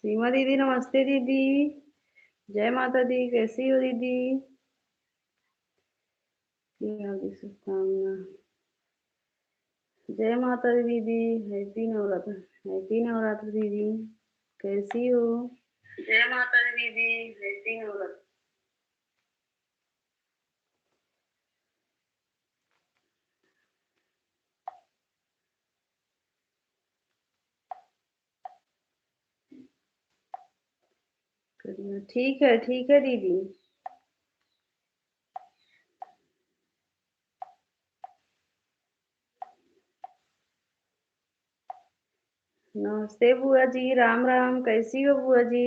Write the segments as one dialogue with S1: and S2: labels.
S1: सीमा दीदी नमस्ते दीदी। जय माता दी, कैसी हो दीदी? की हार्दिक शुभकामना। जय माता दी दीदी। हैप्पी नवरात्र। हैप्पी नवरात्र दीदी, कैसी हो? जय माता दी दीदी। हैप्पी नवरात्र। ठीक है दीदी। नमस्ते बुआ जी, राम राम, कैसी हो बुआ जी?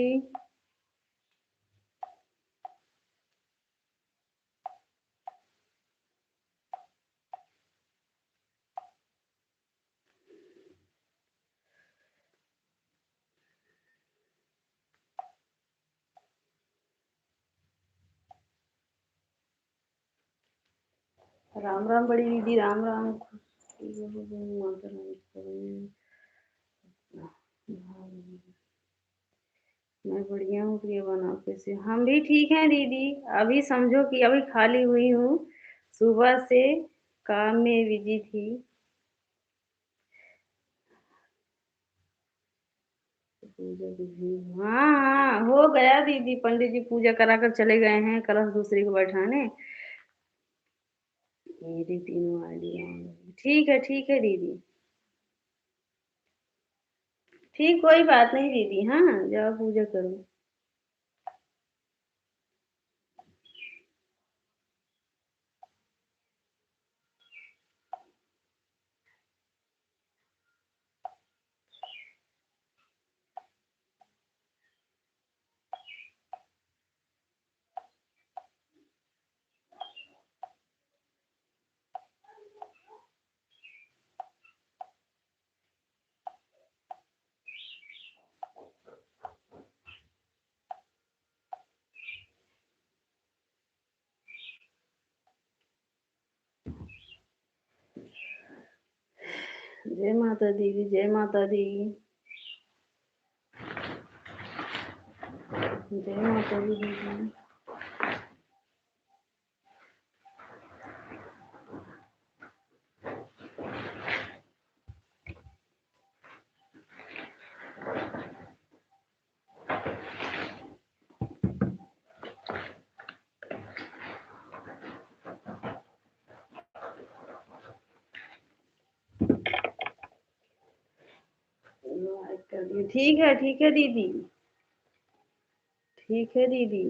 S1: राम राम बड़ी दीदी, राम राम। माता रानी, मैं बढ़िया हूँ प्रिया बना, कैसे? हम भी ठीक हैं दीदी। अभी समझो कि अभी खाली हुई हूँ, सुबह से काम में बिजी थी। पूजा विधि, हाँ हाँ हो गया दीदी। पंडित जी पूजा करा कर चले गए हैं कलश दूसरे को बैठाने। मेरी तीनों आइडिया ठीक है दीदी। ठीक, कोई बात नहीं दीदी। हाँ, जाओ पूजा करो। जय माता दी, जय माता दी। जय माता दी दीदी। ठीक है दीदी। ठीक है दीदी।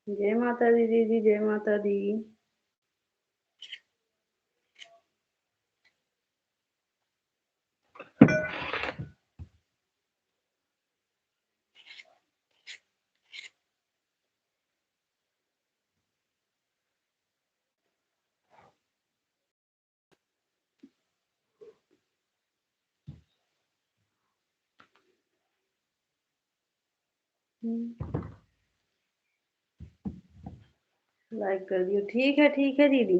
S1: जय माता दी दीदी, जय माता दी। लाइक कर दियो। ठीक है दीदी।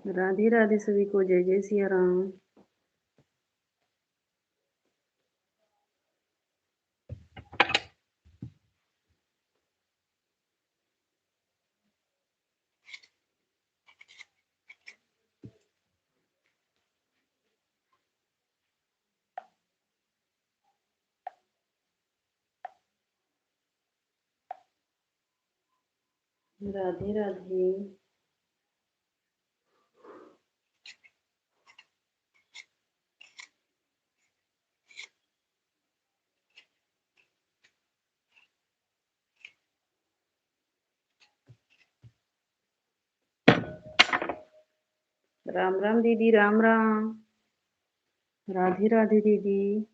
S1: राधे राधे सभी को, जय जय सिया राम। राधे राधे। राम राम दीदी, राम राम। राधे राधे दीदी।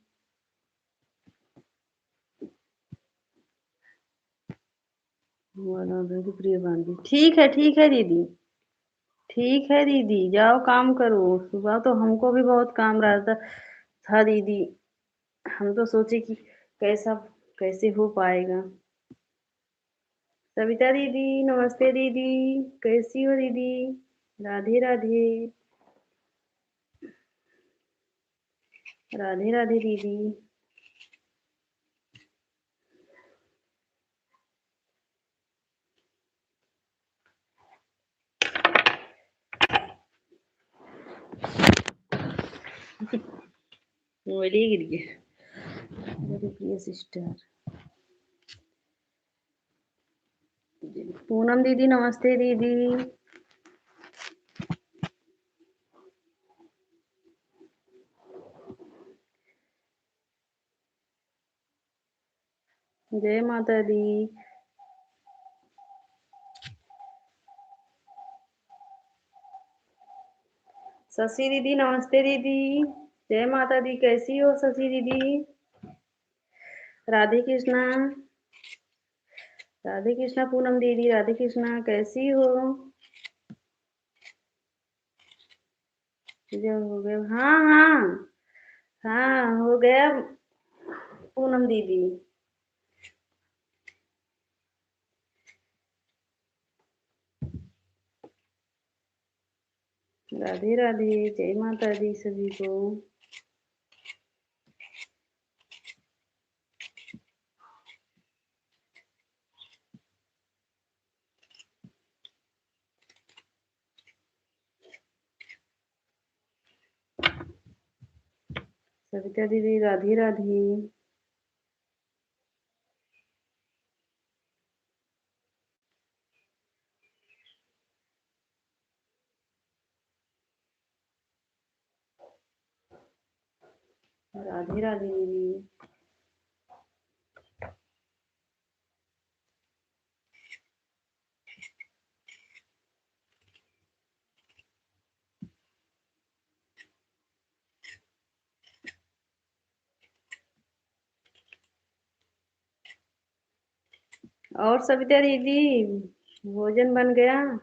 S1: प्रिय बांधी, ठीक है दीदी। ठीक है दीदी, जाओ काम करो। सुबह तो हमको भी बहुत काम रहता था दीदी। हम तो सोचे कि कैसा कैसे हो पाएगा। सविता दीदी, नमस्ते दीदी। कैसी हो दीदी? राधे राधे। राधे राधे दीदी। मोबाइल ही गिर गया। मेरी प्रिय सिस्टर पूनम दीदी, नमस्ते दीदी। जय माता दी। शशि दीदी, नमस्ते दीदी। जय माता दी। कैसी हो शशि दीदी? राधे कृष्णा। राधे कृष्णा पूनम दीदी, राधे कृष्णा। कैसी हो? जो हो गया, हाँ हाँ। हाँ हो गया पूनम दीदी। राधे राधे। जय माता दी सभी को। सविता दीदी, राधे राधे। राधे राधे दीदी। और सविता दीदी, भोजन बन गया?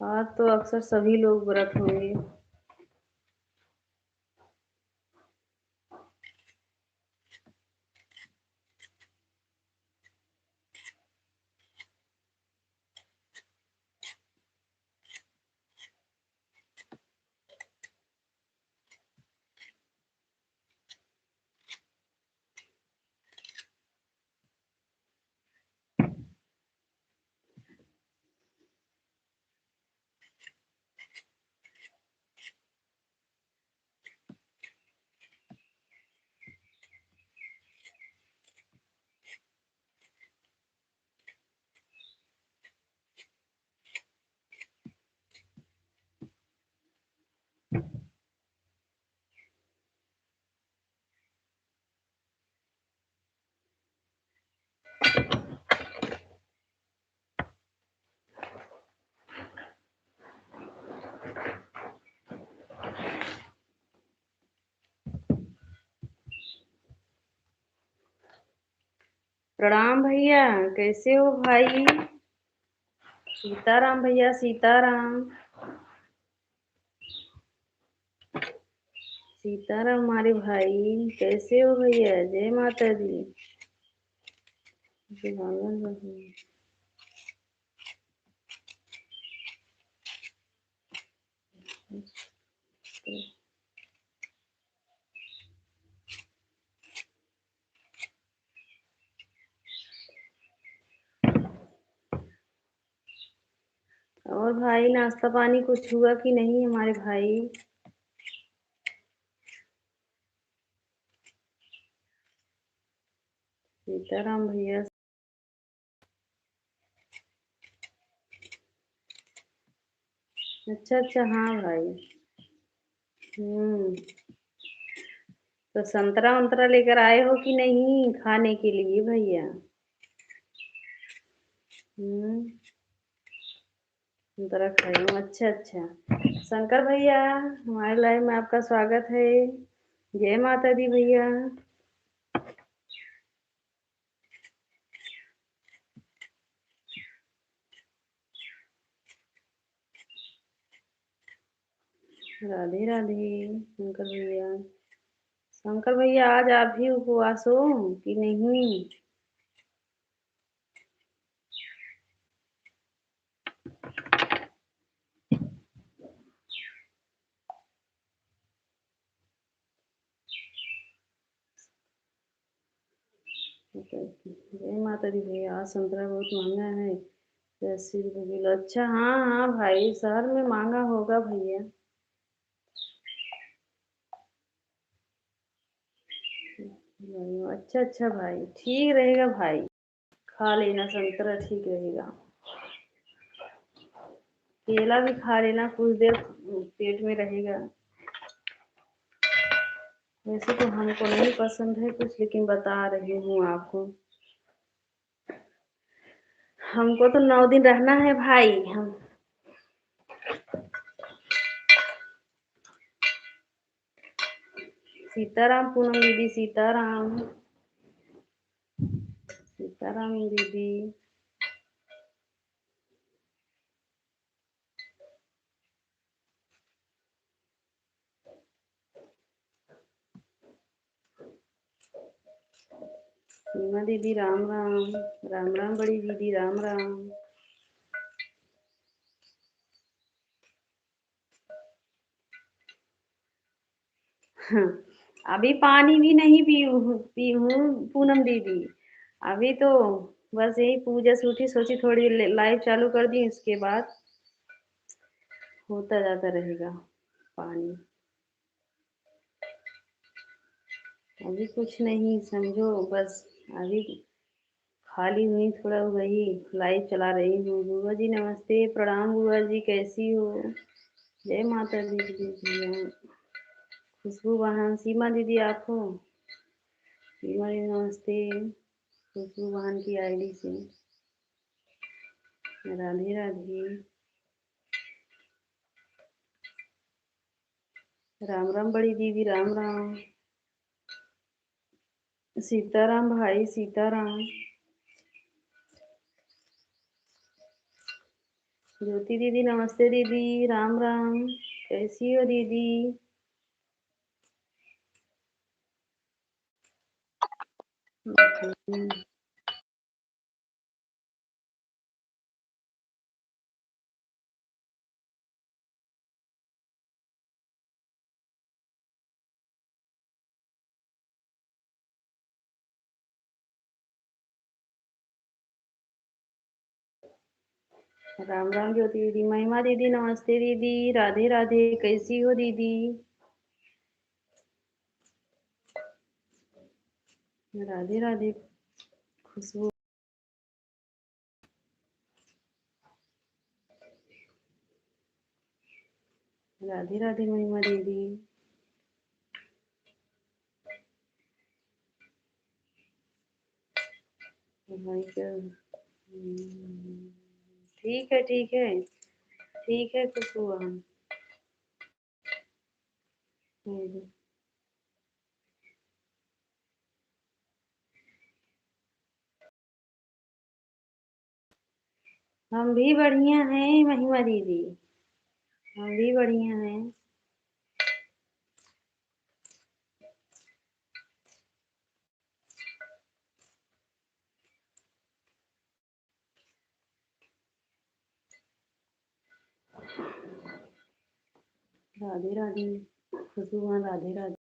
S1: आज तो अक्सर सभी लोग व्रत होंगे। प्रणाम भैया, कैसे हो भाई? सीताराम भैया, सीताराम। सीताराम हमारे भाई, कैसे हो भैया? जय माता दी। और भाई, नाश्ता पानी कुछ हुआ कि नहीं हमारे भाई? सीताराम भैया। अच्छा अच्छा, हाँ भाई। हम्म। तो संतरा उंतरा लेकर आए हो कि नहीं खाने के लिए भैया? हम्म। संतरा खाए हो, अच्छा अच्छा। शंकर भैया, हमारे लाइव में आपका स्वागत है। जय माता दी भैया। राधे राधे शंकर भैया। शंकर भैया, आज आप भी उपवास हो कि नहीं? जय माता दी भैया। आज संतरा बहुत महंगा है, 80 रुपये किलो। अच्छा, हाँ हाँ भाई, शहर में महंगा होगा भैया। अच्छा अच्छा भाई, ठीक रहेगा भाई। खा लेना संतरा, ठीक रहेगा। केला भी खा लेना, कुछ देर पेट में रहेगा। वैसे तो हमको नहीं पसंद है कुछ, लेकिन बता रही हूँ आपको। हमको तो 9 दिन रहना है भाई। हम सीताराम पूनम दीदी, सीताराम। सीताराम दीदी। सीमा दीदी, राम राम। राम राम बड़ी दीदी, राम राम। हाँ, अभी पानी भी नहीं पी हूँ पूनम दीदी। अभी तो बस यही पूजा से उठी, सोची थोड़ी लाइव चालू कर दी, इसके बाद होता जाता रहेगा पानी। अभी कुछ नहीं समझो, बस अभी खाली हुई, थोड़ा वही लाइव चला रही हूँ। बुआ जी नमस्ते, प्रणाम बुआ जी, कैसी हो? जय माता दी भैया। खुशबू बहन, सीमा दीदी आप हो? सीमा दीदी नमस्ते, खुशबू बहन की आईडी से। राधे राधे। राम राम बड़ी दीदी, राम राम। सीताराम भाई, सीताराम। ज्योति दीदी नमस्ते दीदी, राम राम। कैसी हो दीदी? राम राम ज्योति दीदी। महिमा दीदी नमस्ते दीदी, राधे राधे, कैसी हो दीदी? राधे राधे खुशबू। राधे राधे महिमा दीदी। भाई क्या, ठीक है ठीक है। ठीक है खुशबू बहन। हम भी बढ़िया हैं महिमा दीदी, हम भी बढ़िया हैं। राधे राधे खुशबू बहन, राधे राधे।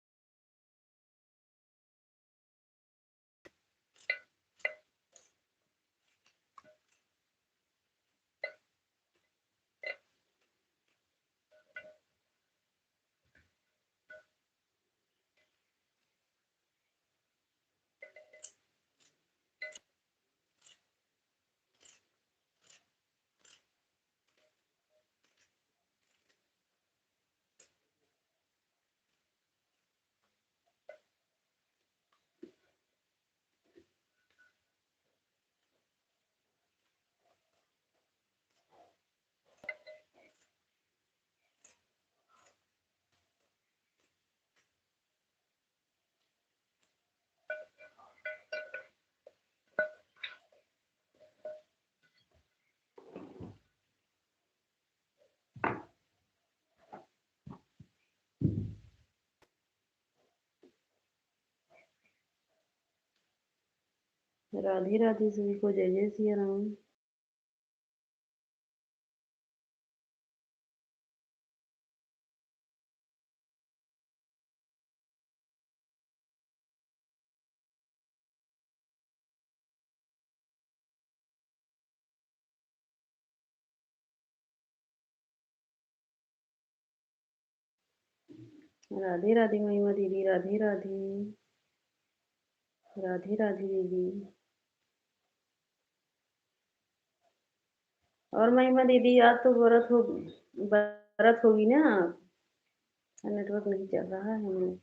S1: राधे राधे सभी को, जय जय सिया राम। राधे राधे महिमा दीदी, राधे राधे। राधे राधे दीदी। और महिमा दीदी, आज तो व्रत होगी ना? नेटवर्क नहीं चल रहा है।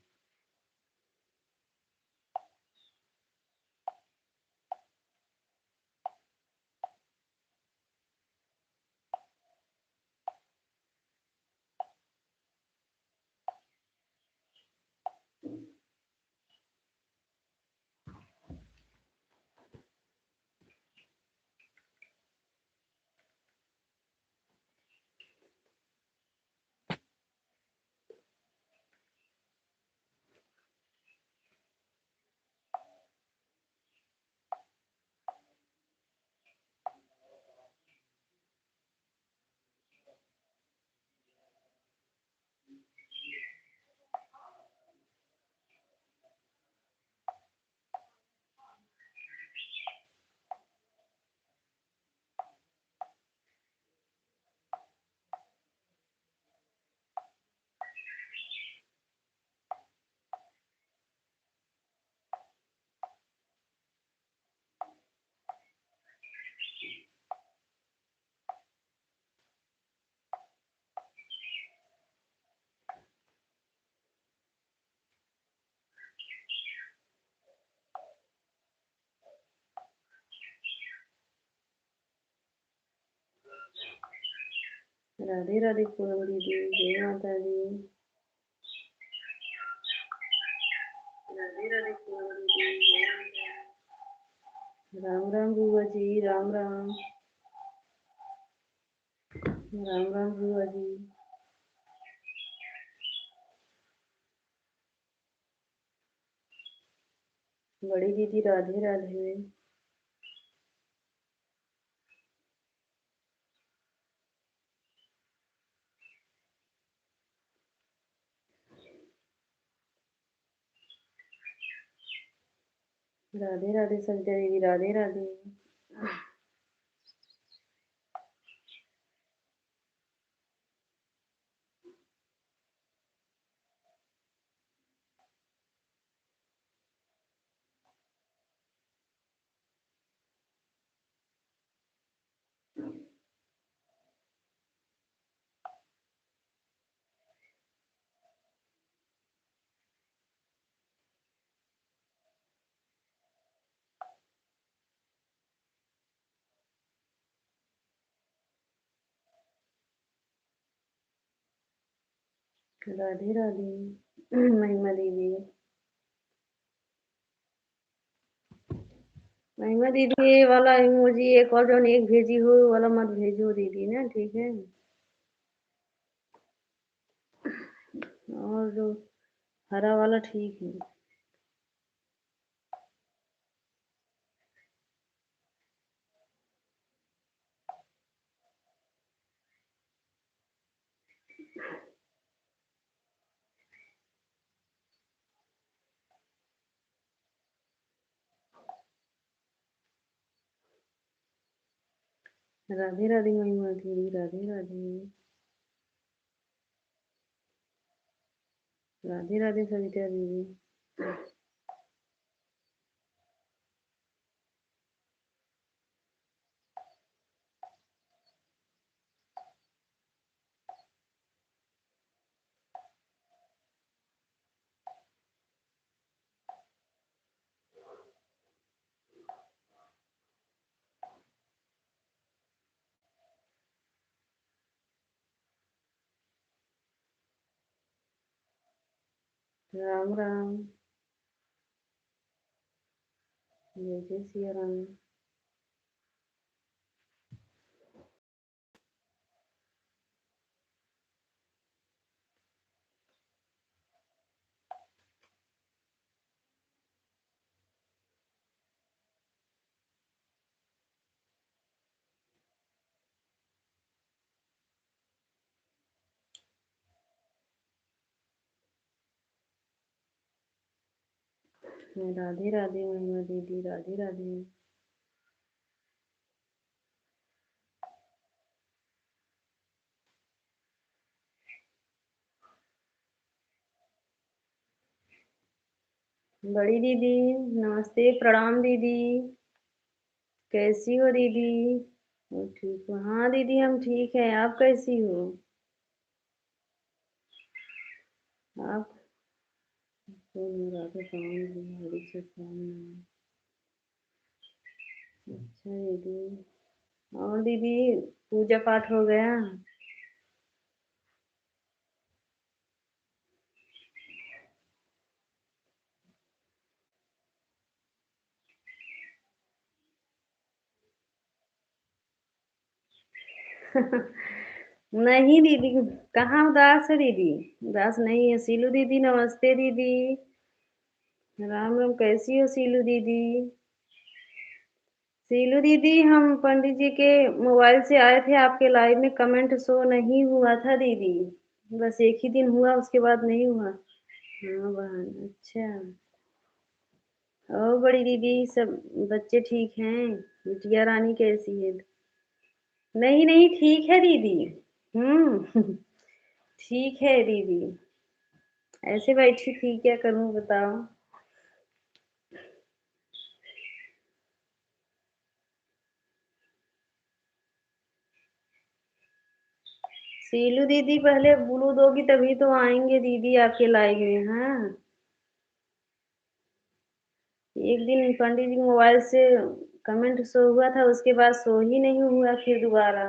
S1: राधे राधे पूनम दीदी, जय माता दी। राधे राधे पूनम दीदी, जय माता दी। राम राम बुआ जी, राम राम। राम राम बुआ जी। बड़ी दीदी, राधे राधे। राधे राधे सविता दीदी, राधे राधे। राधे राधे महिमा दीदी। महिमा दीदी, ये वाला इमोजी एक और जो एक भेजी हो वो वाला मत भेजो दीदी ना, ठीक है? और जो हरा वाला ठीक है। राधे राधे महिमा दीदी, राधे राधे। राधे राधे सविता दीदी। राम राम, जय जय सिया राम। राधे राधे महिमा दीदी, राधे राधे। बड़ी दीदी नमस्ते, प्रणाम दीदी। कैसी हो दीदी? मैं ठीक हूँ। हाँ दीदी हम ठीक हैं, आप कैसी हो? आप राधे श्याम हरी से श्याम। अच्छा दीदी। और दीदी पूजा पाठ हो गया? नहीं दीदी, कहाँ उदास है दीदी? उदास नहीं है। सीलू दीदी नमस्ते दीदी। राम राम, कैसी हो सीलू दीदी? सीलू दीदी हम पंडित जी के मोबाइल से आए थे, आपके लाइव में कमेंट शो नहीं हुआ था दीदी। बस एक ही दिन हुआ, उसके बाद नहीं हुआ। हाँ बहन, अच्छा। और बड़ी दीदी सब बच्चे ठीक हैं? बिटिया रानी कैसी है? नहीं नहीं, ठीक है दीदी। हम्म। ठीक है दीदी। ऐसे बैठी थी, क्या करूं बताओ। सीलू दीदी पहले ब्लू दोगी तभी तो आएंगे दीदी आपके लाइव में। हाँ, एक दिन पंडित जी मोबाइल से कमेंट शो हुआ था, उसके बाद शो ही नहीं हुआ फिर दोबारा।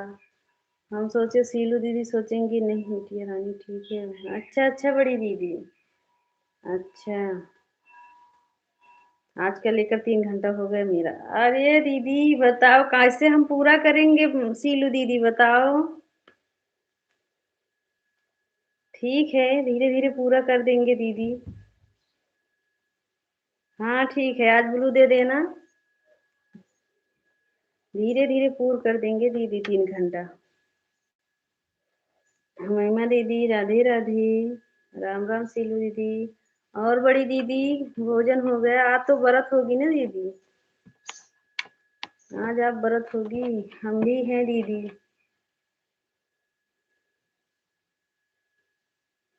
S1: हम सोचे सीलू दीदी सोचेंगी नहीं बिटिया रानी ठीक है। अच्छा अच्छा बड़ी दीदी। अच्छा, आज का लेकर 3 घंटा हो गया मेरा। अरे दीदी बताओ कैसे हम पूरा करेंगे? सीलू दीदी बताओ। ठीक है, धीरे धीरे पूरा कर देंगे दीदी। हाँ ठीक है, आज ब्लू दे देना। धीरे धीरे पूर्ण कर देंगे दीदी 3 घंटा। महिमा दीदी राधे राधे। राम राम सीलू दीदी। और बड़ी दीदी भोजन हो गया? आज तो व्रत होगी ना दीदी? आज आप व्रत होगी? हम भी हैं दीदी।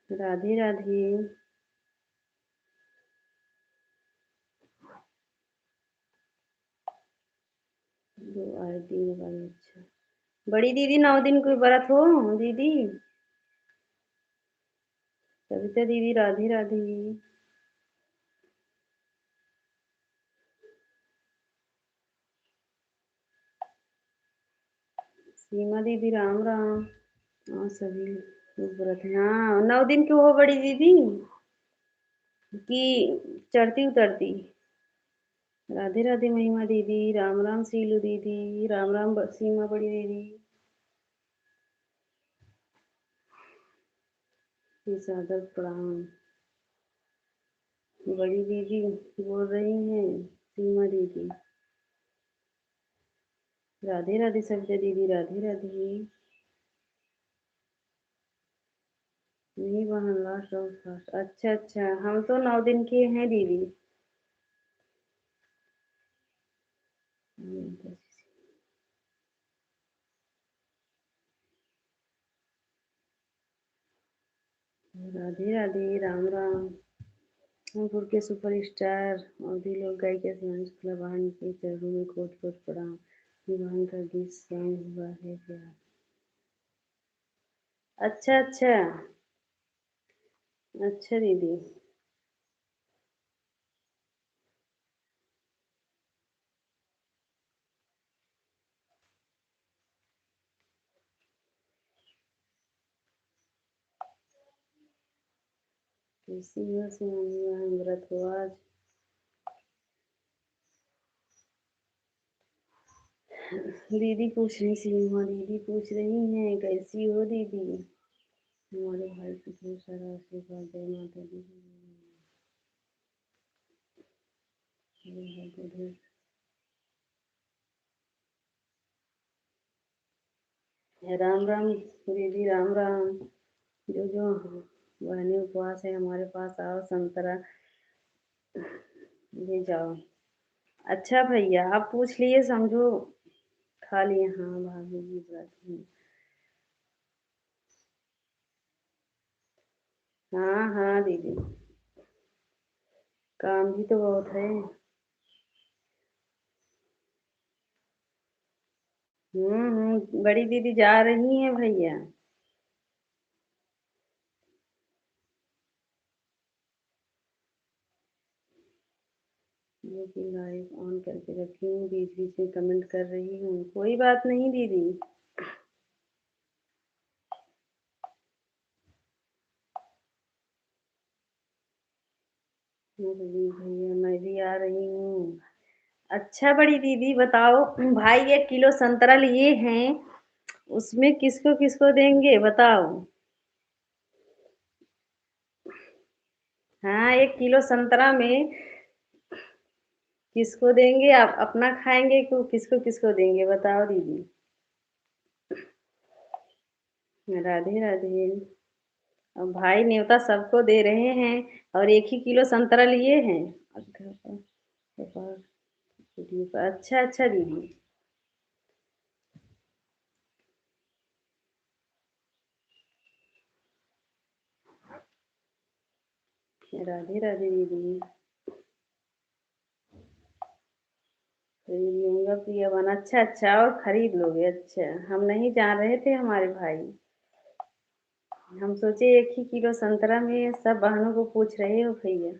S1: राधे राधे। दो आए 3 बार, अच्छा। बड़ी दीदी 9 दिन कोई व्रत हो दीदी? कविता दीदी राधे राधे। सीमा दीदी राम राम। और सभी लोग व्रत हैं। हाँ 9 दिन की हो बड़ी दीदी कि चढ़ती उतरती? राधे राधे महिमा दीदी, राम राम सीलू दीदी, राम राम सीमा बड़ी दीदी। ये सादर प्रणाम। बड़ी दीदी बोल रही हैं सीमा दीदी। राधे राधे सविता दीदी, राधे राधे। नहीं बहन, लास्ट और फास्ट। अच्छा अच्छा, हम तो 9 दिन के हैं दीदी। राधे राधे, राम राम। कानपुर के सुपरस्टार अवधि लोक गायिका शिवानी शुक्ला बहन के चरणों में कोट कोट प्रणाम। ये बहन का गीत सॉन्ग हुआ है क्या? अच्छा अच्छा। अच्छा दीदी। कैसी हो शिवानी बहन, व्रत हो आज? दीदी पूछ रही, सीमा दीदी पूछ रही हैं कैसी हो दीदी? हमारे भाई को ढेर सारा आशीर्वाद दे माता दी। मेरे भाई को ढेर। राम राम दीदी, राम राम। जो जो बहनी उपवास है हमारे पास आओ, संतरा ले जाओ। अच्छा भैया आप पूछ लिए समझो। खा लिए हाँ भाभी की बात है। हाँ हाँ दीदी। काम भी तो बहुत है। बड़ी दीदी जा रही हैं भैया। जो कि लाइव ऑन करके रखी हूँ, बीच बीच में कमेंट कर रही हूँ, कोई बात नहीं दीदी। मैं बोली, भैया मैं भी आ रही हूँ। अच्छा बड़ी दीदी बताओ, भाई 1 किलो संतरा लिए हैं, उसमें किसको किसको देंगे बताओ। हाँ 1 किलो संतरा में किसको देंगे, आप अपना खाएंगे को किसको किसको देंगे बताओ दीदी। राधे राधे। अब भाई न्योता सबको दे रहे हैं और 1 ही किलो संतरा लिए हैं। अच्छा अच्छा दीदी। राधे राधे दीदी। खरीद लूंगा प्रिया बन, अच्छा अच्छा और खरीद लोगे, अच्छा हम नहीं जान रहे थे हमारे भाई। हम सोचे 1 ही किलो संतरा में सब बहनों को पूछ रहे हो भैया।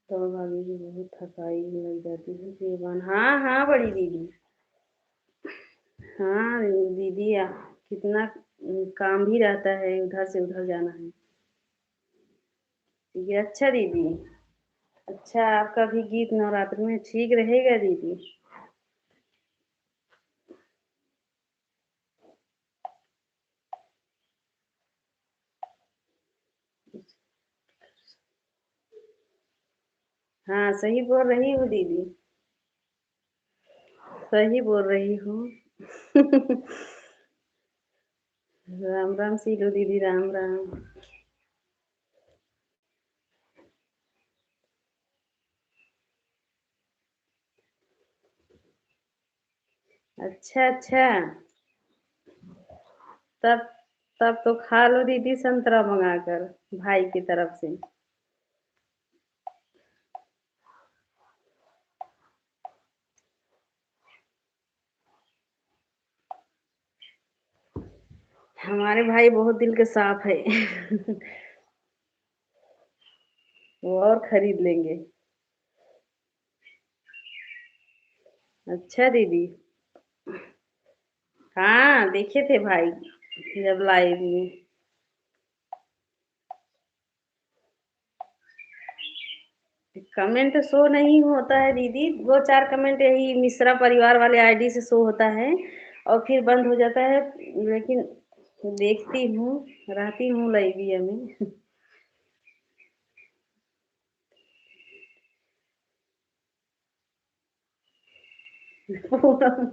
S1: तो भाभी की बहुत थकाई लग जाती है जीवन। हाँ हाँ बड़ी दीदी। हाँ दीदी कितना काम भी रहता है, उधर से उधर जाना है। ठीक है अच्छा दीदी। अच्छा आपका भी गीत नवरात्र में ठीक रहेगा दीदी। हाँ सही बोल रही हूँ दीदी। सही बोल रही हूँ। राम राम सीलू दीदी राम राम। अच्छा अच्छा। तब तब तो खा लो दीदी संतरा मंगाकर भाई की तरफ से। हमारे भाई बहुत दिल के साफ है। वो और खरीद लेंगे। अच्छा दीदी। हाँ देखे थे भाई जब लाइव में। कमेंट शो नहीं होता है दीदी, 2 4 कमेंट यही मिश्रा परिवार वाले आईडी से शो होता है और फिर बंद हो जाता है। लेकिन देखती हूँ, रहती हूँ लाइविया में। पूनम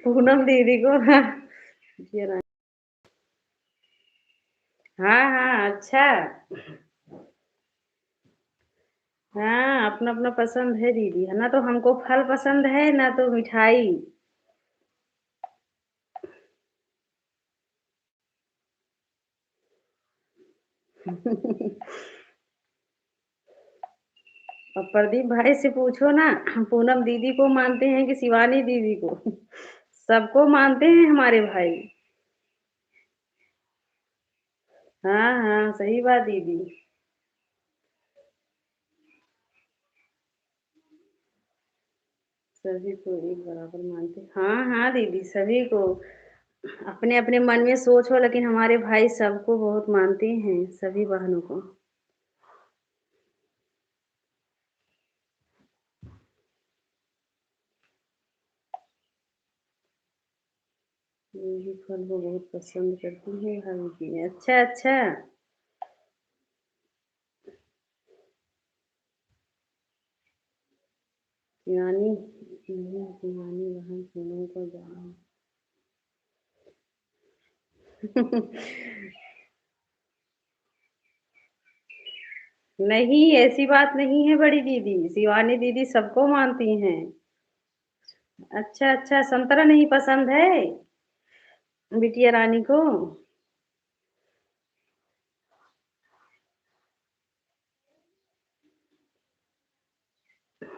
S1: पूनम दीदी को हाँ। हाँ हाँ अच्छा। हाँ अपना अपना पसंद है दीदी, है ना, तो हमको फल पसंद है ना तो मिठाई। और प्रदीप भाई से पूछो ना, पूनम दीदी को मानते हैं कि शिवानी दीदी को। सबको मानते हैं हमारे भाई। हाँ हाँ सही बात दीदी। सभी को एक बराबर मानते, हाँ हाँ दीदी सभी को। अपने अपने मन में सोच हो, लेकिन हमारे भाई सबको बहुत मानते हैं, सभी बहनों को। ये भी फल को बहुत पसंद करती है भाभी जी, अच्छा अच्छा। शिवानी शिवानी बहन सोनू को जाना। नहीं, ऐसी बात नहीं है बड़ी दीदी, शिवानी दीदी सबको मानती हैं। अच्छा अच्छा, संतरा नहीं पसंद है बिटिया रानी को।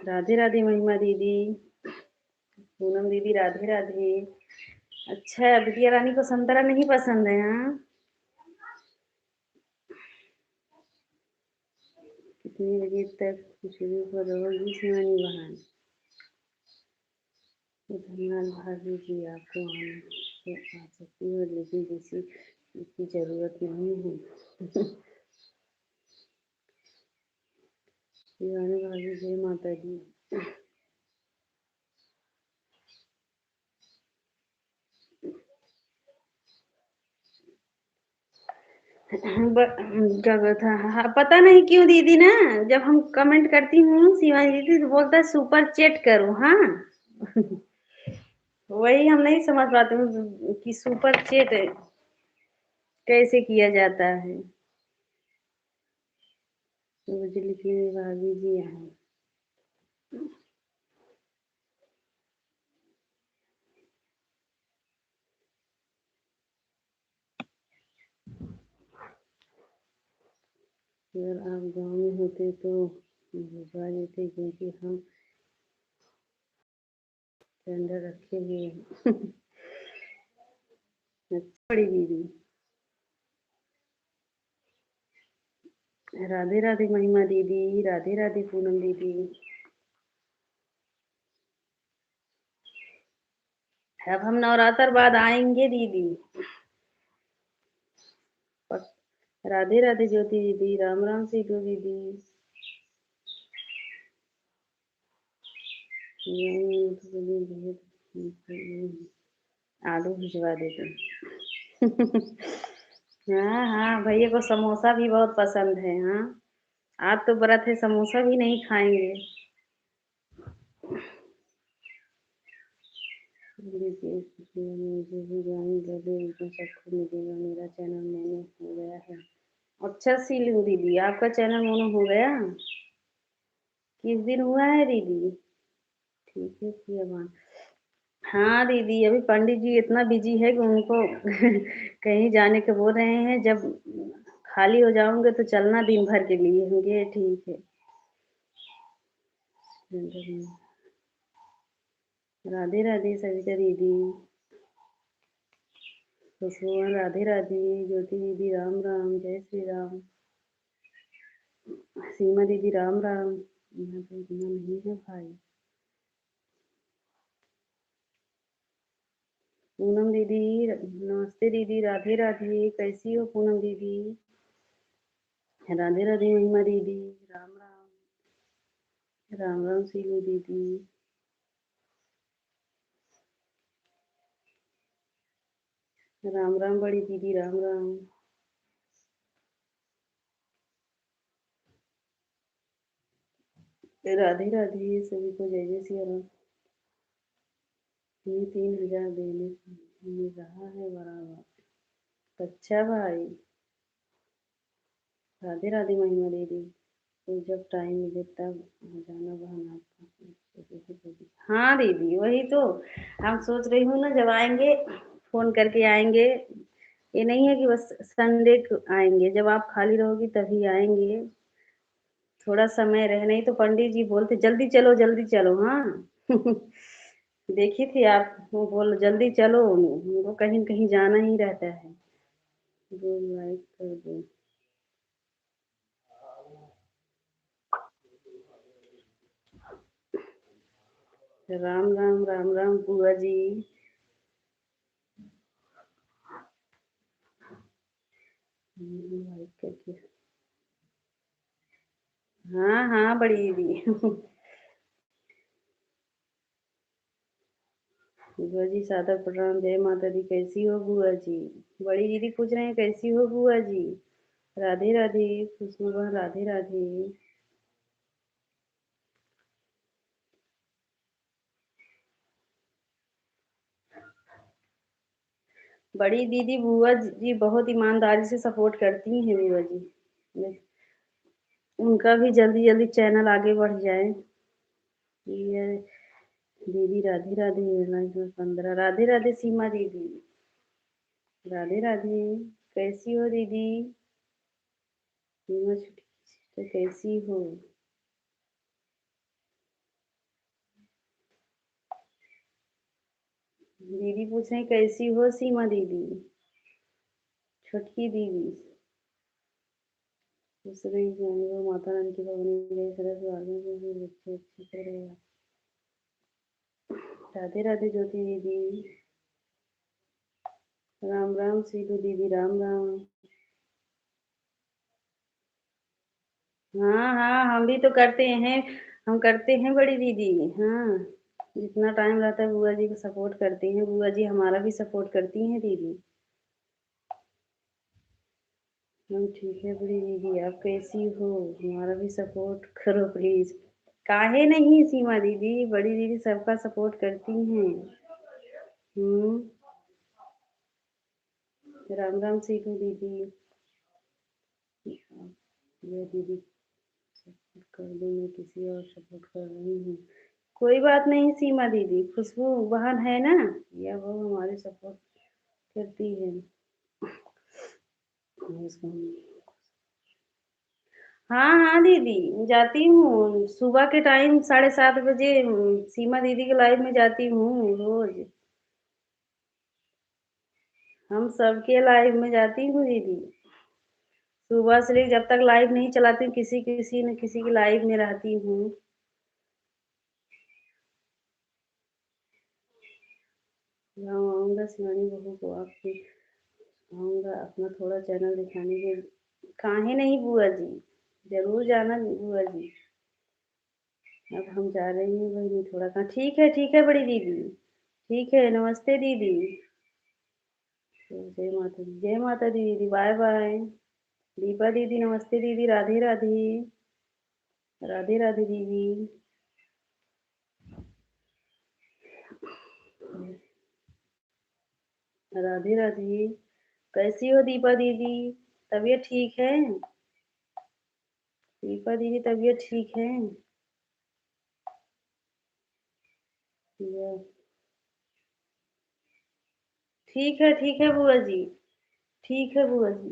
S1: राधे राधे महिमा दीदी, पूनम दीदी राधे राधे। अच्छा, बिटिया रानी को संतरा नहीं पसंद है, हाँ। कितनी बजे तक शुरू हो रहोगी शिवानी बहन? तो धन्यवाद भाभी जी, आपको हम तो आ सकती हो, लेकिन किसी की जरूरत नहीं है। शिवानी भाभी जय माता दी। क्या था, हाँ, पता नहीं क्यों दीदी ना, जब हम कमेंट करती हूँ शिवानी दीदी तो बोलता है सुपर चैट करो, हाँ। वही हम नहीं समझ पाते हूँ कि सुपर चैट कैसे किया जाता है। मुझे लिखिए भाभी जी यहाँ। अगर आप गांव में होते तो भिजवा देते, क्योंकि हम सिलेंडर रखे हुए हैं। अच्छा बड़ी दीदी, राधे राधे महिमा दीदी, राधे राधे पूनम दीदी। अब हम नवरात्र बाद आएंगे दीदी। राधे राधे ज्योति दीदी, राम राम सीधू दीदी। आलू भिजवा देते। हाँ हाँ, भैया को समोसा भी बहुत पसंद है, हाँ। आज तो व्रत है, समोसा भी नहीं खाएंगे। मुझे भी ज्वाइन कर दो, इनको सबको मिलेगा। मेरा चैनल मोनो हो गया है। अच्छा सीलू दीदी, आपका चैनल मोनो हो गया? किस दिन हुआ है दीदी? ठीक है किया बात। हाँ दीदी, अभी पंडित जी इतना बिजी है कि उनको कहीं जाने के बोल रहे हैं। जब खाली हो जाओगे तो चलना दिन भर के लिए, होंगे ठीक है। राधे राधे सविता दीदी, खुशबू राधे राधे, ज्योति दीदी राम राम, जय श्री राम। सीमा दीदी राम राम। यहाँ तो इतना नहीं है भाई। पूनम दीदी नमस्ते दीदी, राधे राधे, कैसी हो पूनम दीदी? राधे राधे महिमा दीदी, राम राम। राम राम सीलू दीदी। राम राम बड़ी दीदी, राम राम। राधे राधे सभी को, जय जय सिया राम। ये 3,000 देने मिल रहा है बराबर। अच्छा भाई। राधे राधे महिमा दीदी, तो जब टाइम मिले तब हो जाना बहन आपका। हाँ दीदी, वही तो हम सोच रही हूँ ना, जब आएंगे फोन करके आएंगे। ये नहीं है कि बस संडे को आएंगे, जब आप खाली रहोगी तभी आएंगे। थोड़ा समय रहे, नहीं तो पंडित जी बोलते जल्दी चलो जल्दी चलो, हाँ। देखी थी आप, वो बोल जल्दी चलो, उनको कहीं कहीं जाना ही रहता है। जो लाइक कर दो। राम राम, राम राम बुआ जी। लाइक करके। हाँ हाँ बड़ी दीदी। बुआ जी सादर प्रणाम, जय माता दी, कैसी हो बुआ जी? बड़ी दीदी पूछ रहे हैं कैसी हो बुआ जी? राधे राधे खुशबू बहन, राधे राधे। बड़ी दीदी बुआ जी बहुत ईमानदारी से सपोर्ट करती हैं बुआ जी। उनका भी जल्दी जल्दी चैनल आगे बढ़ जाए। ये दीदी राधे राधे लाइक में 15 राधे राधे सीमा दीदी। राधे राधे। कैसी हो दीदी? सीमा छुट्टी तो कैसी हो? दीदी पूछ रहे कैसी हो सीमा दीदी? छुटकी दीदी। दूसरे वो माता रानी की भवनी गए सरस आगे भी बच्चे अच्छे से रहेगा। राधे राधे ज्योति दीदी। राम राम सीधू दीदी राम राम। हाँ हाँ हम भी तो करते हैं। हम करते हैं बड़ी दीदी। हाँ जितना टाइम रहता है बुआ जी को सपोर्ट करती हैं। बुआ जी हमारा भी सपोर्ट करती हैं दीदी। हम ठीक है बड़ी दीदी आप कैसी हो? हमारा भी सपोर्ट करो प्लीज। काहे नहीं सीमा दीदी बड़ी दीदी सबका सपोर्ट करती हैं। हम्म। राम राम सीधू दीदी। ये दीदी सपोर्ट कर दो मैं किसी और सपोर्ट कर रही हूँ। कोई बात नहीं सीमा दीदी खुशबू बहन है ना या वो हमारी सपोर्ट करती है। हाँ हाँ दीदी जाती हूँ सुबह के टाइम 7:30 बजे। सीमा दीदी के लाइव में जाती हूँ रोज। हम सबके लाइव में जाती हूँ दीदी। सुबह से लेकर जब तक लाइव नहीं चलाती हूँ किसी किसी न किसी की लाइव में रहती हूँ। गाँव आऊँगा शिवानी बहू को आपके आऊँगा अपना थोड़ा चैनल दिखाने के। काहे नहीं बुआ जी जरूर जाना बुआ जी। अब हम जा रहे हैं वही थोड़ा कहाँ ठीक है बड़ी दीदी। ठीक है नमस्ते दीदी। तो जय माता दी दीदी बाय बाय। दीपा दीदी नमस्ते दीदी राधे राधे। राधे राधे दीदी। राधे राधे। कैसी हो दीपा दीदी? तबीयत ठीक है? दीपा दीदी तबीयत ठीक है? या- ठीक है बुआ जी। ठीक है बुआ जी।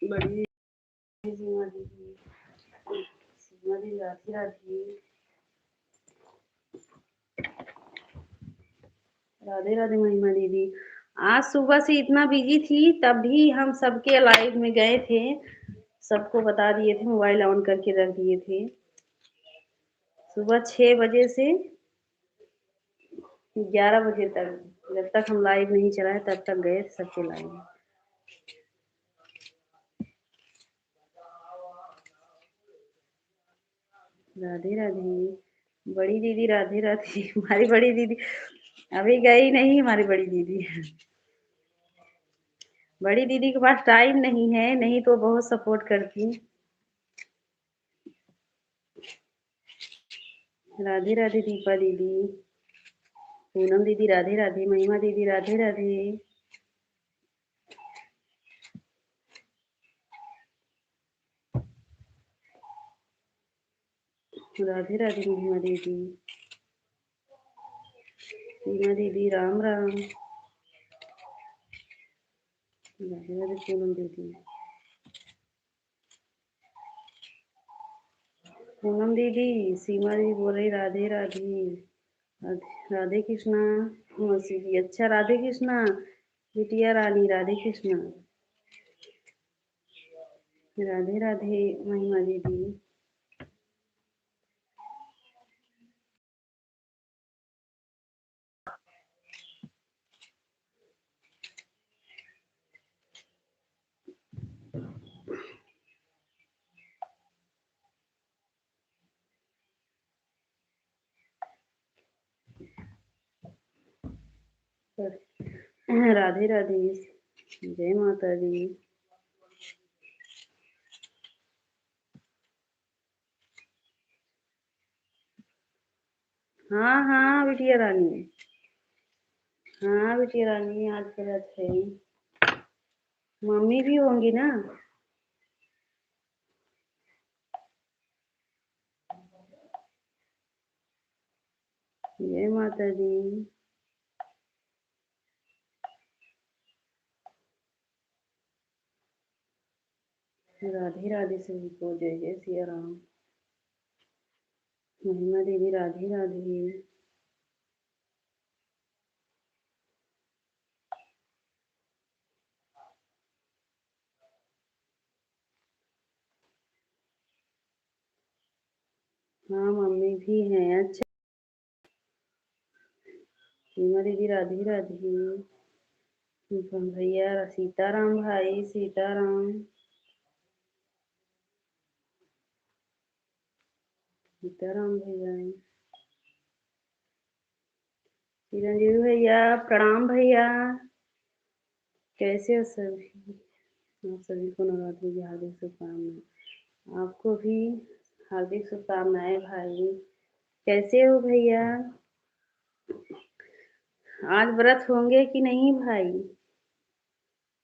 S1: बड़ी सीमा दीदी। सीमा दीदी राधे राधे। राधे राधे महिमा दीदी। आज सुबह से इतना बिजी थी तब भी हम सबके लाइव में गए थे। सबको बता दिए थे मोबाइल ऑन करके रख दिए थे। सुबह 6 बजे से 11 बजे तक जब तक हम लाइव नहीं चलाए तब तक गए थे सबके लाइव में। राधे राधे। बड़ी दीदी राधे राधे। हमारी बड़ी दीदी अभी गई नहीं हमारी बड़ी दीदी। बड़ी दीदी के पास टाइम नहीं है नहीं तो बहुत सपोर्ट करती। राधे राधे दीपा दीदी। पूनम दीदी राधे राधे। महिमा दीदी राधे राधे। राधे राधे महिमा दीदी। सीमा दीदी राम राम। राधे राधे पूनम दीदी। पूनम दीदी सीमा दीदी बोल रही राधे राधे। राधे कृष्णा। मौसी जी अच्छा राधे कृष्णा। बिटिया रानी राधे कृष्णा। राधे राधे महिमा दीदी। राधे राधे। जय माता दी। हाँ हाँ बिटिया रानी। हाँ बिटिया रानी, आज व्रत है। मम्मी भी होंगी ना। जय माता दी। राधे राधे सभी को, जय जय सिया राम। महिमा देवी राधे राधे। हाँ मम्मी भी हैं। अच्छा। महिमा दीदी राधे राधे। भैया सीताराम, भाई सीताराम। सीताराम भैया। चिरंजीवी भैया प्रणाम भैया। कैसे हो सभी? आप सभी को नवरात्रि की हार्दिक शुभकामनाएं। आपको भी हार्दिक शुभकामनाएं भाई। कैसे हो भैया? आज व्रत होंगे कि नहीं भाई?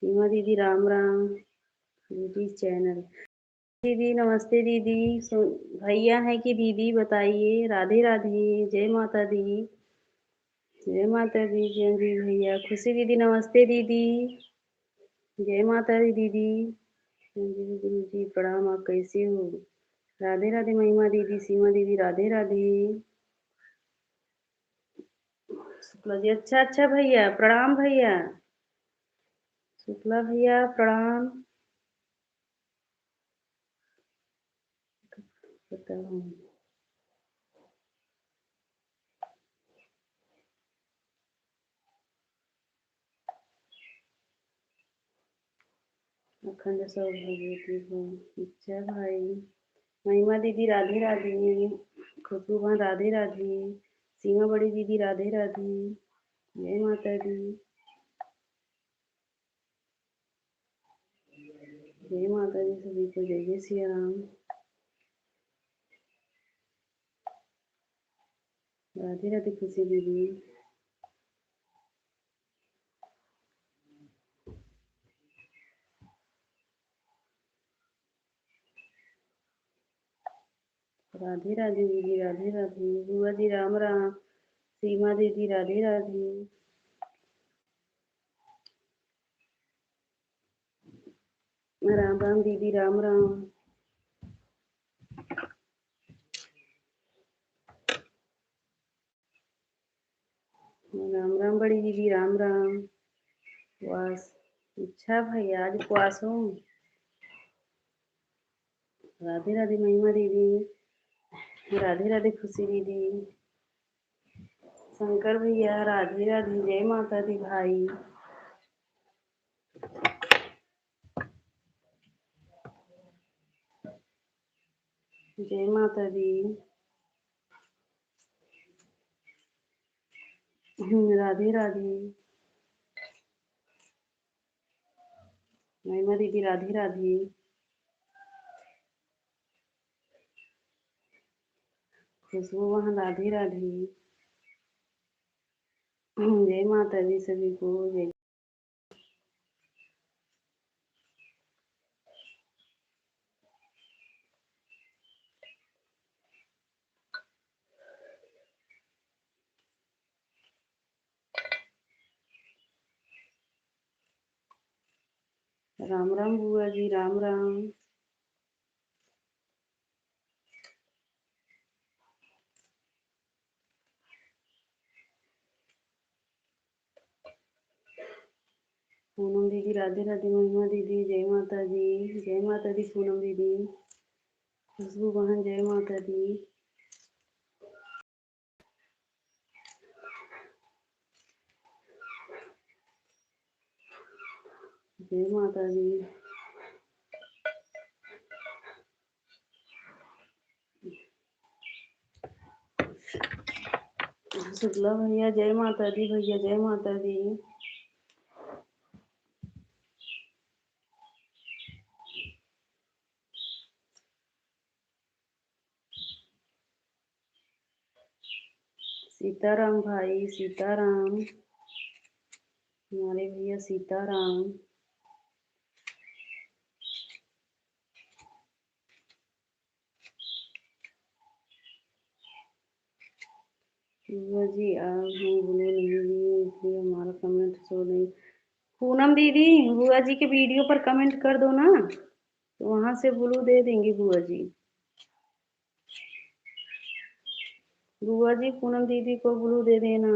S1: सीमा दीदी राम राम। दीदी चैनल। दीदी नमस्ते दीदी। भैया है कि दीदी बताइए। राधे राधे। जय माता दी। जय माता दी। जय जी भैया। खुशी दीदी नमस्ते दीदी। जय माता दी दीदी। गुरु जी प्रणाम। आप कैसे हो? राधे राधे महिमा दीदी, सीमा दीदी राधे राधे। शुक्ला जी अच्छा अच्छा भैया प्रणाम भैया। शुक्ला भैया प्रणाम। बताओ। अखंड सौभाग्यवती हो। अच्छा भाई। महिमा दीदी राधे राधे। खुशबू बहन राधे राधे। सीमा बड़ी दीदी राधे राधे। जय माता दी। जय माता दी सभी को, जय जय सिया राम। राधे राधे खुशी दीदी। राधे राधे दीदी राधे राधे। बुआ जी राम राम। सीमा दीदी राधे राधे। राम राम दीदी राम राम। राम राम बड़ी दीदी राम राम। उपवास। अच्छा भाई आज उपवास हूँ। राधे राधे महिमा दीदी। राधे राधे खुशी दीदी। शंकर भैया राधे राधे। जय माता दी भाई। जय माता दी। राधे राधे। महिमा दीदी राधे राधे। खुशबू वहाँ राधे राधे। जय माता दी सभी को, जय। राम राम बुआ जी राम राम। पूनम दीदी राधे राधे। महिमा दीदी जय माता दी। जय माता दी पूनम दीदी। खुशबू बहन जय माता दी। जय माता दी। शुक्ला भैया जय माता दी। भैया जय माता दी। सीताराम भाई सीताराम, हमारे भैया सीताराम। बुआ जी आप हैं ब्लू नहीं लिए इसलिए हमारा कमेंट शो नहीं। पूनम दीदी बुआ जी के वीडियो पर कमेंट कर दो ना, तो वहां से ब्लू दे देंगी बुआ जी। बुआ जी पूनम दीदी को ब्लू दे देना।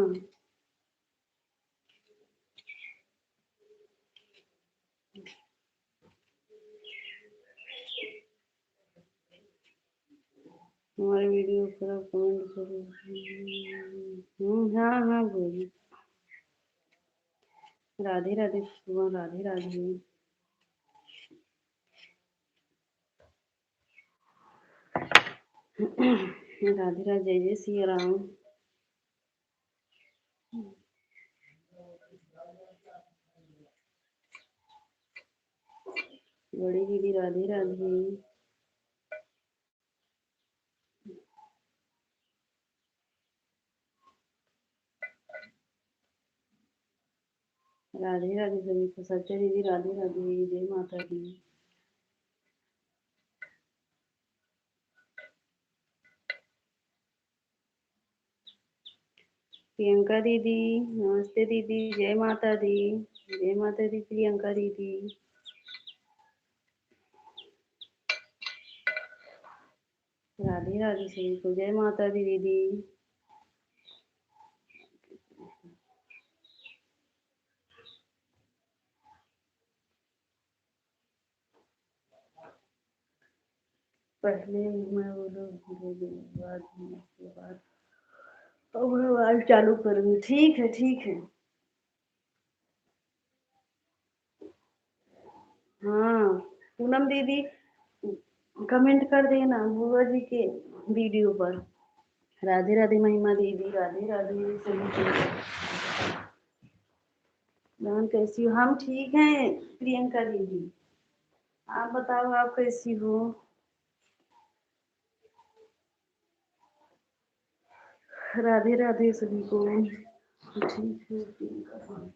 S1: हमारे वीडियो पर आप कमेंट करो। हाँ हाँ बोलिए। राधे राधे सुबह, राधे राधे। राधे राधे, जय जय सिया राम। बड़ी दीदी राधे राधे। राधे राधे सभी को। सच्चा दीदी राधे राधे, जय माता दी। प्रियंका दीदी नमस्ते दीदी, जय माता दी। जय माता दी प्रियंका दीदी। राधे राधे सभी को, जय माता दी दीदी। पहले मैं बोलूँ बाद में, उसके बाद अब मैं आवाज चालू करूंगी। ठीक है ठीक है। हाँ पूनम दीदी कमेंट कर देना बुआ जी के वीडियो पर। राधे राधे महिमा दीदी, राधे राधे सभी को। बहन कैसी हो? हम ठीक हैं प्रियंका दीदी, आप बताओ आप कैसी हो? राधे राधे सभी को। ठीक है प्रियंका।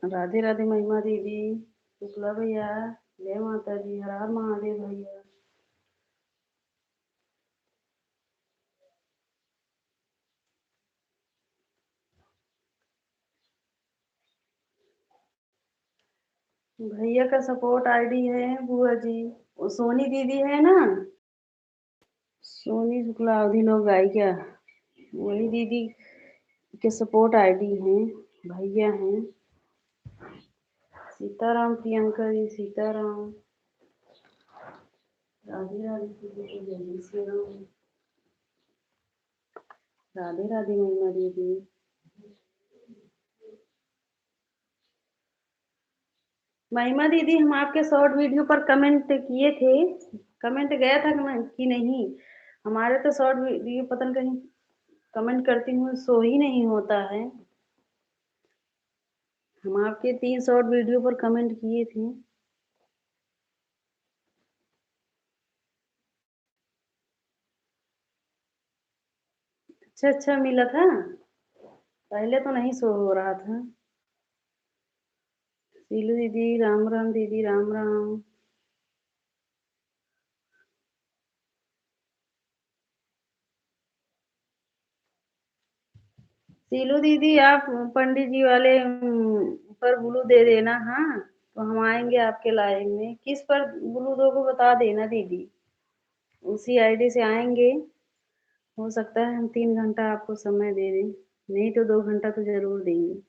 S1: राधे राधे महिमा दीदी, शुक्ला भैया, जय माता दी, हर हर महादेव भैया। भैया का सपोर्ट आईडी है बुआ जी, वो सोनी दीदी है ना, सोनी शुक्ला अवधि लोग गायिका, वही दीदी के सपोर्ट आईडी हैं, भैया हैं। सीताराम प्रियंका जी सीताराम। राधे राधे दीदी को, जय जय श्री राम। राधे राधे महिमा दीदी। महिमा दीदी हम आपके शॉर्ट वीडियो पर कमेंट किए थे, कमेंट गया था कि नहीं? हमारे तो शॉर्ट वीडियो पता नहीं कहीं कमेंट करती हूँ शो ही नहीं होता है। हम आपके 3 शॉर्ट वीडियो पर कमेंट किए थे। अच्छा अच्छा मिला था। पहले तो नहीं शो हो रहा था। सीलू दीदी राम राम, दीदी राम राम। सीलू दीदी आप पंडित जी वाले पर ब्लू दे देना, हाँ तो हम आएंगे आपके लाइन में। किस पर ब्लू दो को बता देना दीदी, उसी आईडी से आएंगे। हो सकता है हम 3 घंटा आपको समय दे दें, नहीं तो 2 घंटा तो जरूर देंगे।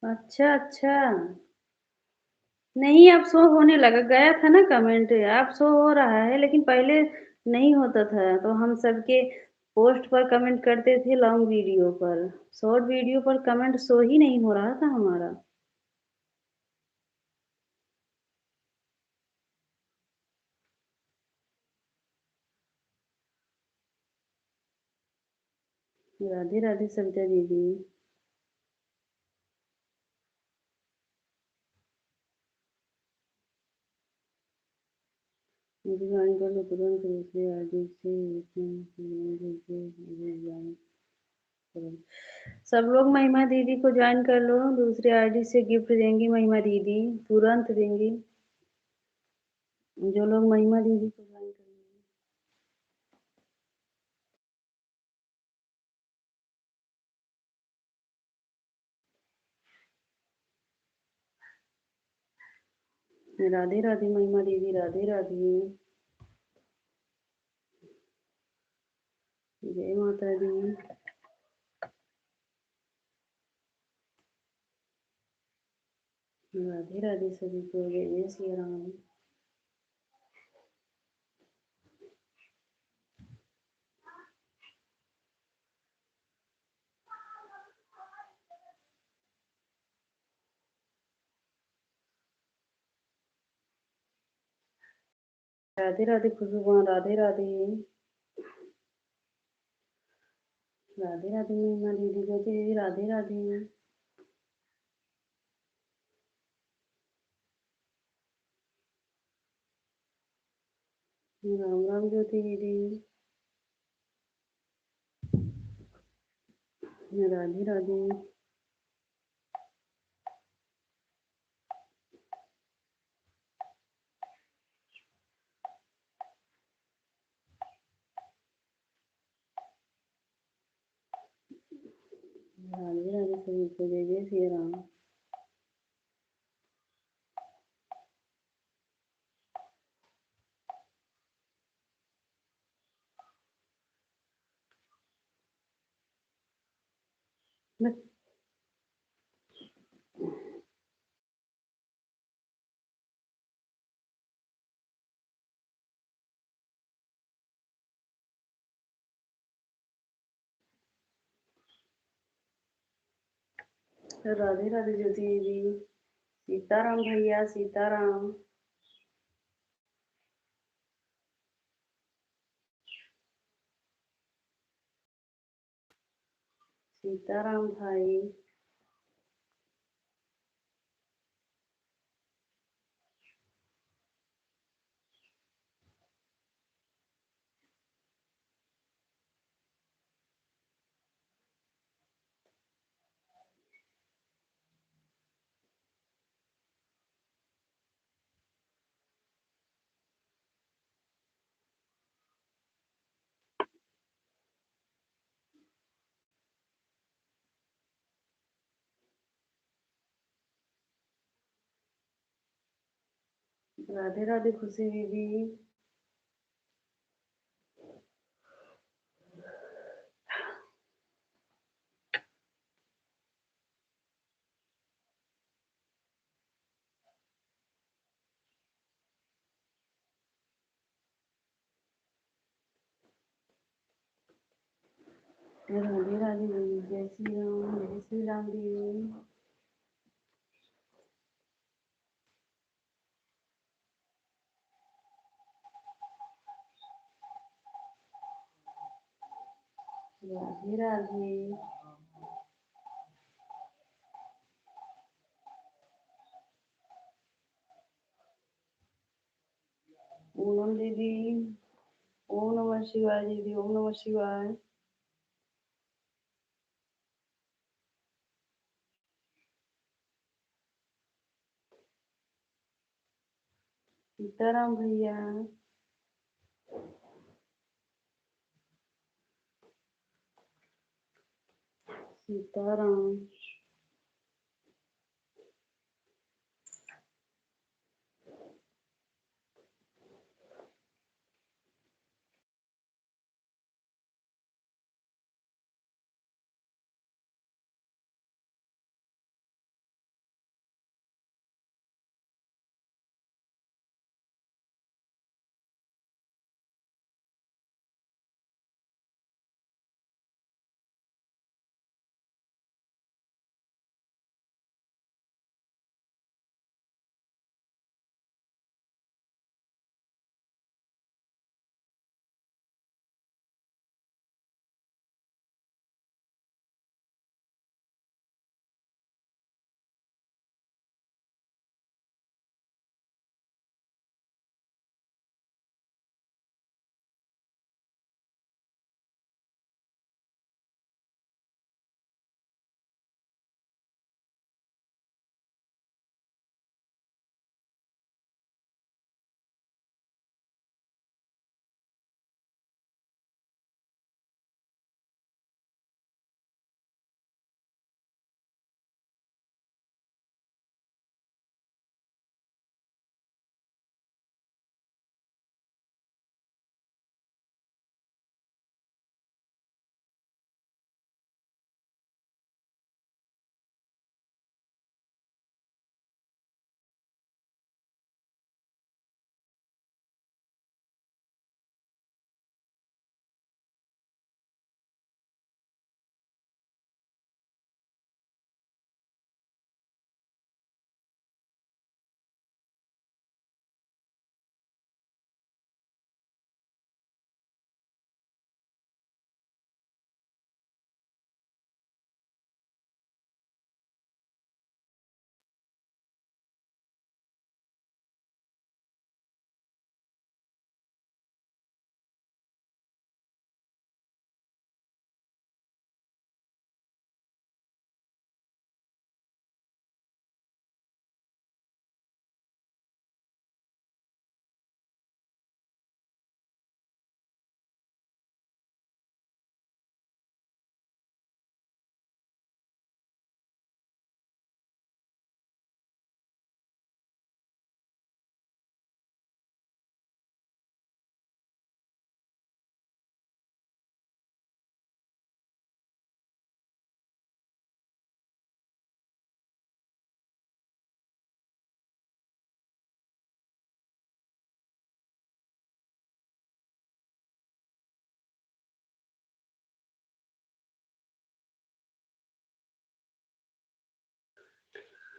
S1: अच्छा अच्छा। नहीं, अब शो होने लगा, गया था ना कमेंट, अब शो हो रहा है, लेकिन पहले नहीं होता था। तो हम सबके पोस्ट पर कमेंट करते थे, लॉन्ग वीडियो पर। शॉर्ट वीडियो पर कमेंट शो ही नहीं हो रहा था हमारा। राधे राधे सविता दीदी। मुझे ज्वाइन कर लो तुरंत, दूसरे आईडी से ज्वाइन करो। सब लोग महिमा दीदी को ज्वाइन कर लो, दूसरे आईडी से गिफ्ट देंगी महिमा दीदी, तुरंत देंगी। जो लोग महिमा दीदी को ज्वाइन करेंगे। राधे राधे महिमा दीदी, राधे राधे। जय माता दी। राधे राधे सभी को, जय जय श्री राम। राधे राधे खुशबू, राधे राधे। राधे राधे महिमा दीदी, ज्योति दीदी, राधे राधे। राम राम ज्योति दीदी। राधे राधे। राधे राधे सभी को, जय जय श्री राम। राधे राधे ज्योति दीदी। सीताराम भैया, सीताराम। सीताराम भाई। राधे राधे खुशी दीदी। राधे राधे दीदी, जय श्री राम दीदी। राधे राधे। पूनम दीदी, ओम नमः शिवाय दीदी, ओम नमः शिवाय। सीताराम भैया, सीताराम।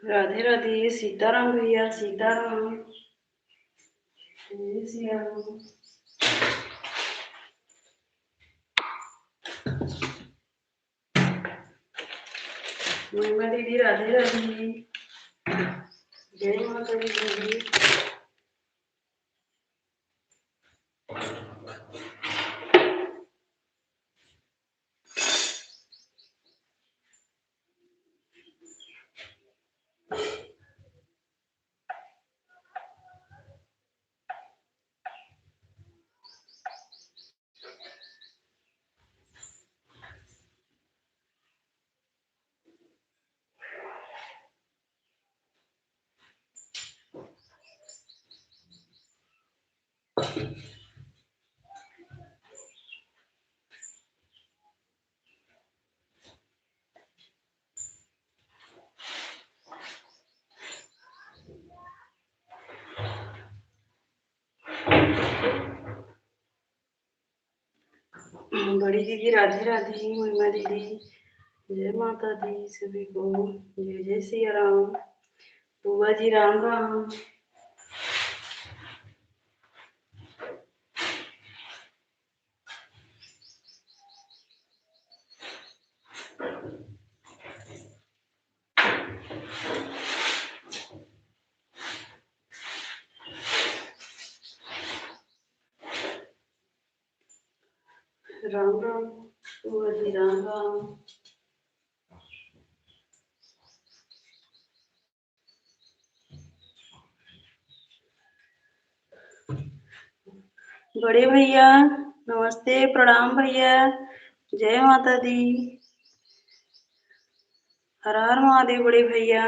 S1: राधे राधे, सीताराम भैया, सीताराम। जय श्री राम। महिमा दीदी, राधे राधे। जय माता दी दीदी। बड़ी दीदी राधे राधे। महिमा दीदी जय माता दी सभी को। जय जय सिया राम। बुआ जी राम राम। राम राम बुआ जी राम राम। बड़े भैया नमस्ते प्रणाम भैया। जय माता दी। हर हर महादेव। बड़े भैया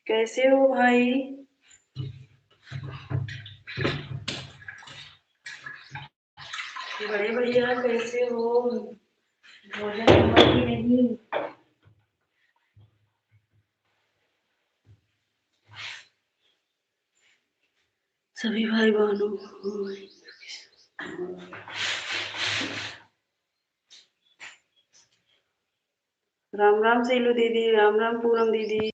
S1: कैसे हो भाई? बड़े भैया कैसे हो? भोजन हुआ कि नहीं? सभी भाई बहनों राम राम सेलू दीदी। राम राम पूनम दीदी।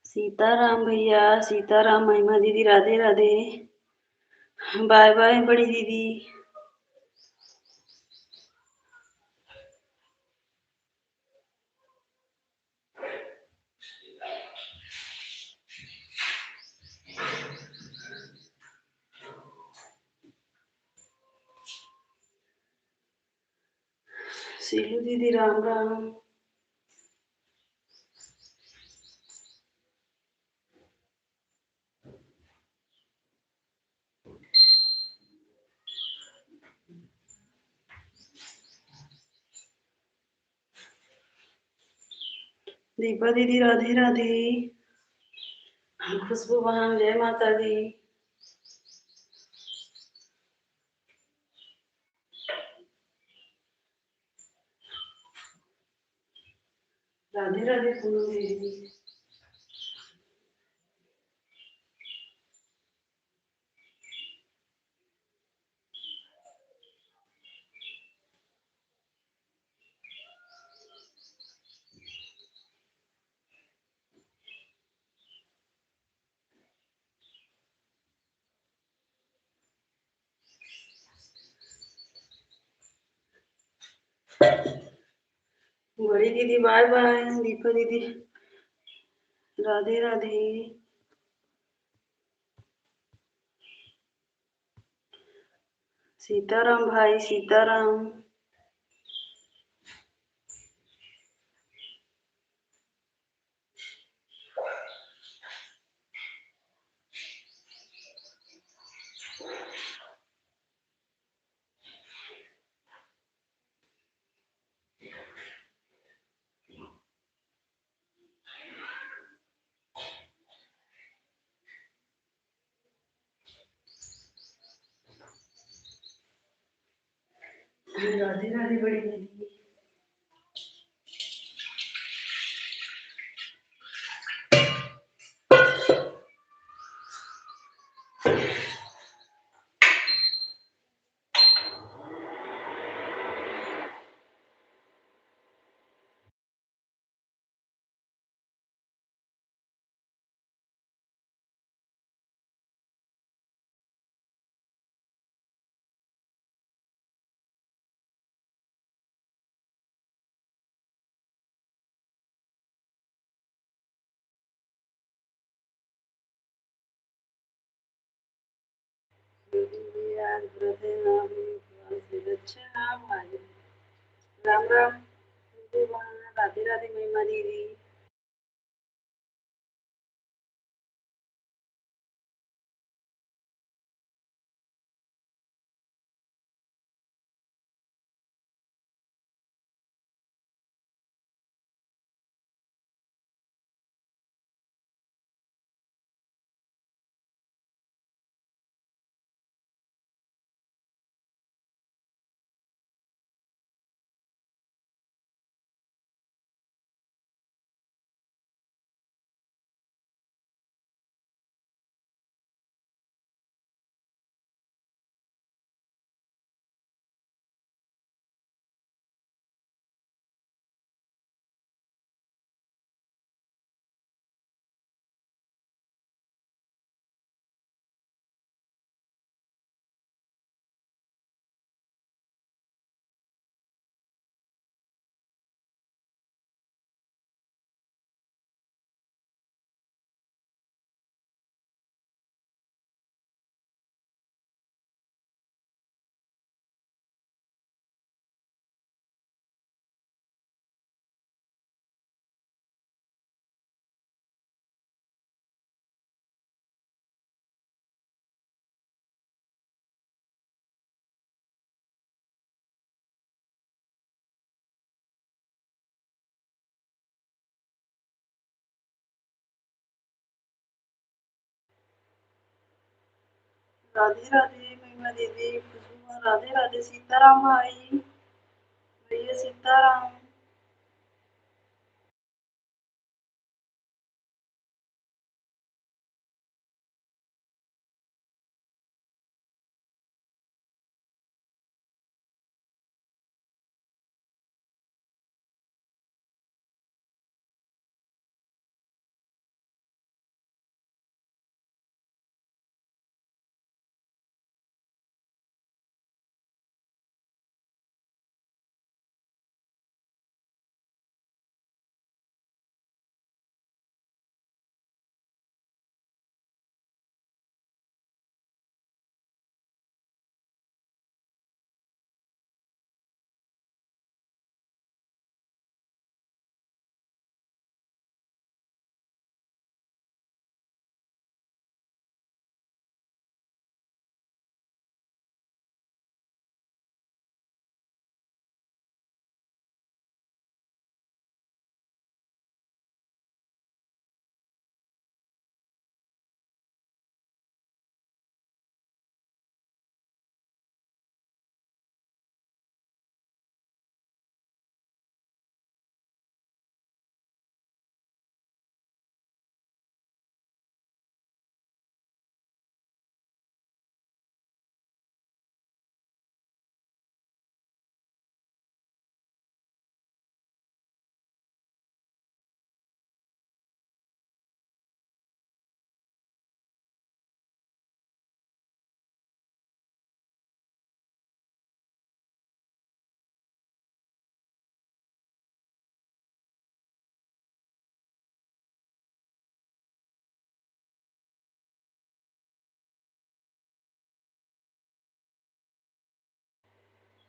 S1: सीताराम भैया सीताराम। महिमा दीदी राधे राधे। बाय बाय बड़ी दीदी। सीलू दीदी राम राम। दीपा दीदी राधे राधे। खुशबू बहन जय माता दी। राधे राधे पूनम दीदी। बड़ी दीदी बाय बाय। दीपा दीदी राधे राधे। सीताराम भाई सीताराम। राधे राधे बड़ी दीदी। आज व्रत है, भगवान से रक्षा भाई। राम राम राधे राधे महिमा दीदी। राधे राधे महिमा दीदी, खुशबू राधे राधे, सीताराम भाई, भैया सीताराम।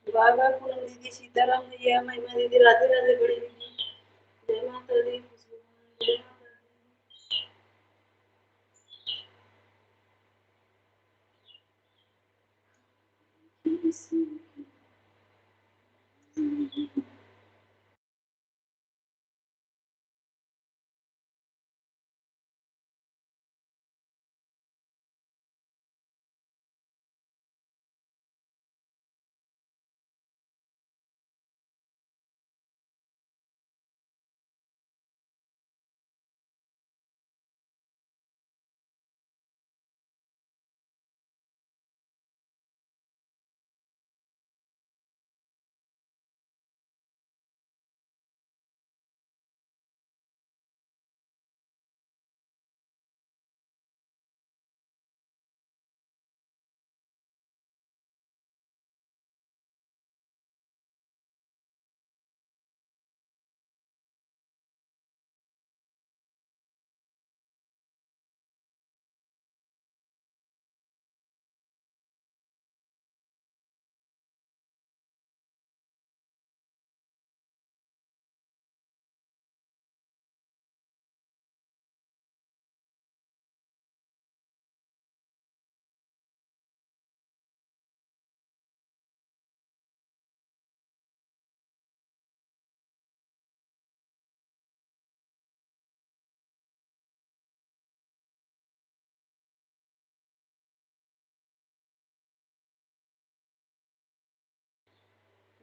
S1: बाय बाय पूनम दीदी, सीताराम भैया, महिमा दीदी, राधे राधे बड़ी दीदी, जय माता दी, खुशबू जय माता दी।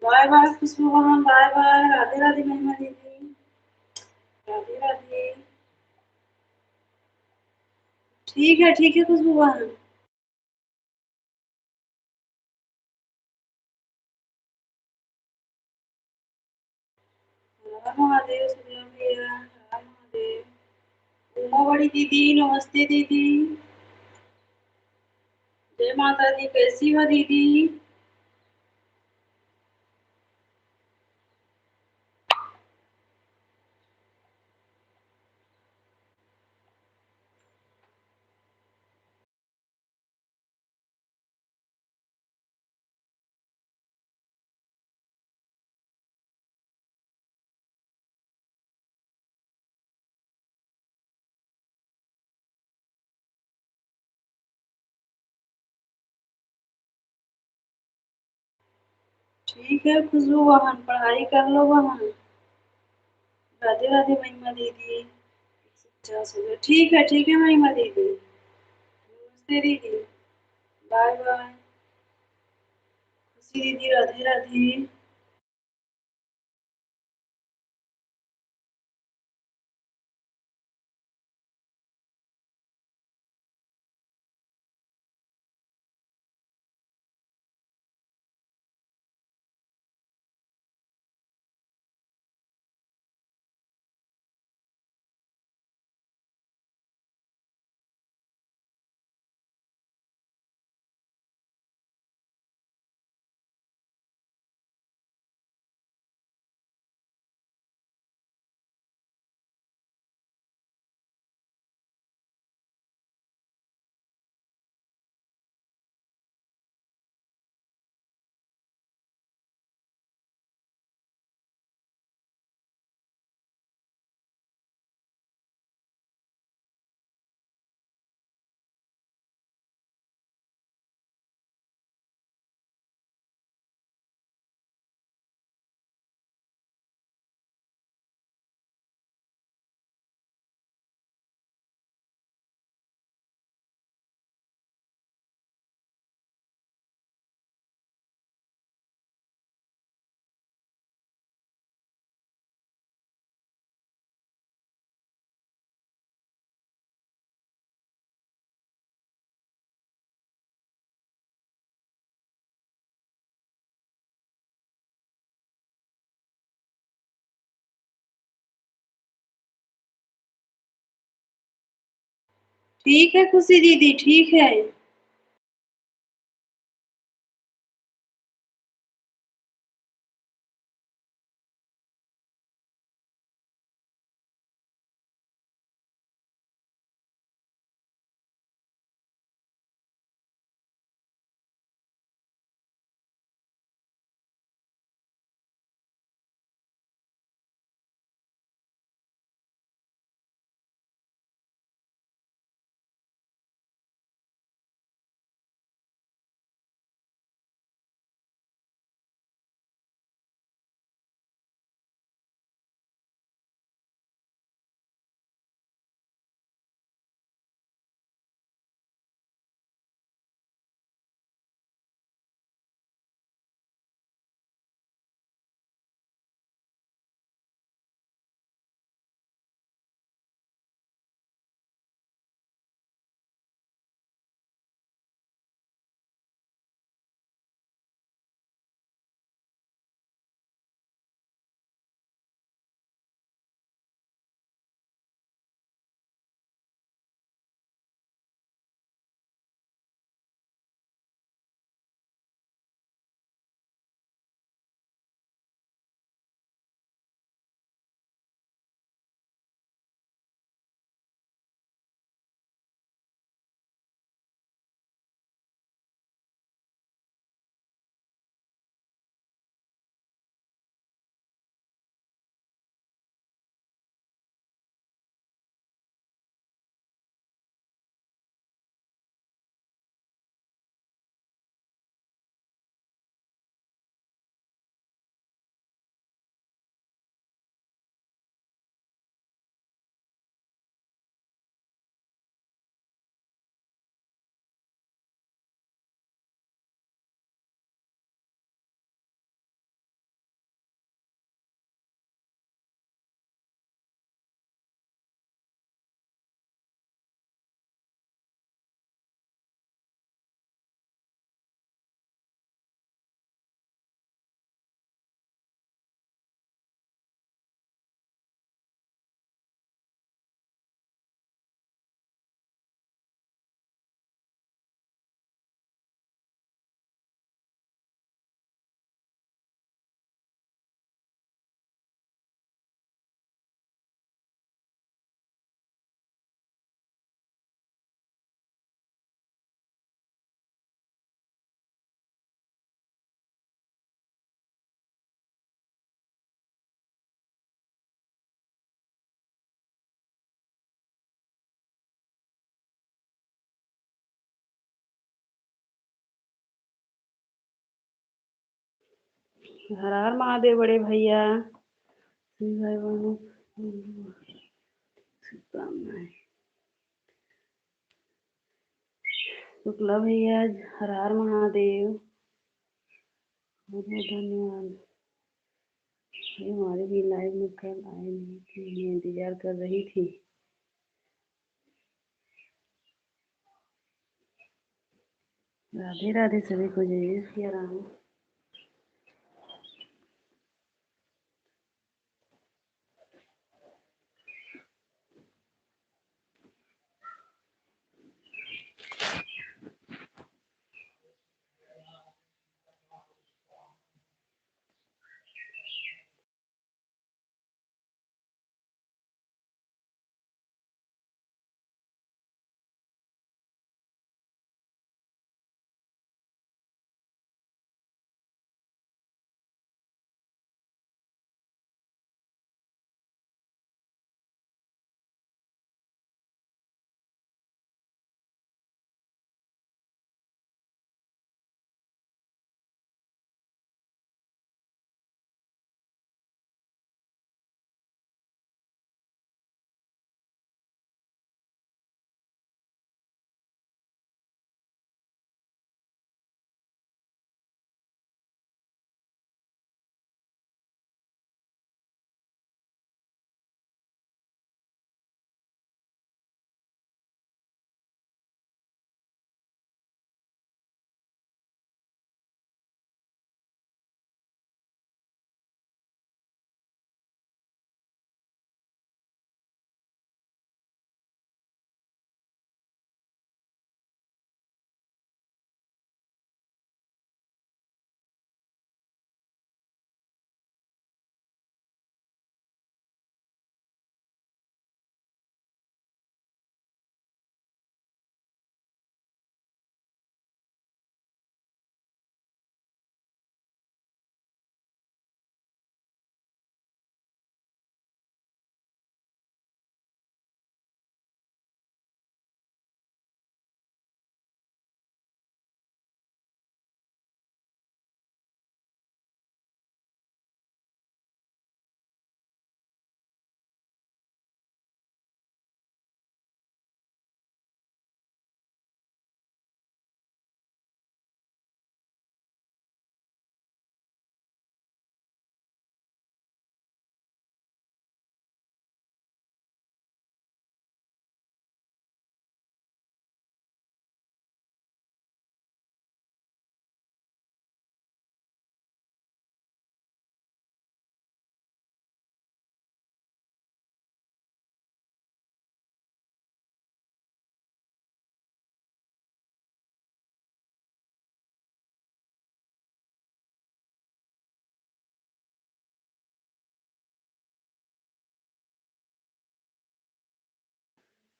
S1: बाय बाय खुशबू बहन, बाय बाय, राधे राधे महिमा दीदी, राधे राधे। ठीक है खुशबू बहन। हर हर महादेव, शुक्ला भैया, हर हर महादेव। उमा बड़ी दीदी, नमस्ते दीदी। जय माता दी, कैसी हो दीदी? ठीक है खुशबू बहन, पढ़ाई कर लो बहन। राधे राधे महिमा दीदी। 150 हो गए। ठीक है महिमा दीदी। नमस्ते दीदी। Bye bye. खुशी दीदी, राधे राधे। ठीक है खुशी दीदी, ठीक है। हर हर महादेव बड़े भैया। श्री भाई बहनों, शुभकामनाएं। शुक्ला भैया, हर हर महादेव। बहुत बहुत धन्यवाद। ये हमारे भी लाइव में कल आए नहीं थे, मैं इंतजार कर रही थी। राधे राधे सभी को, जय जय सिया राम।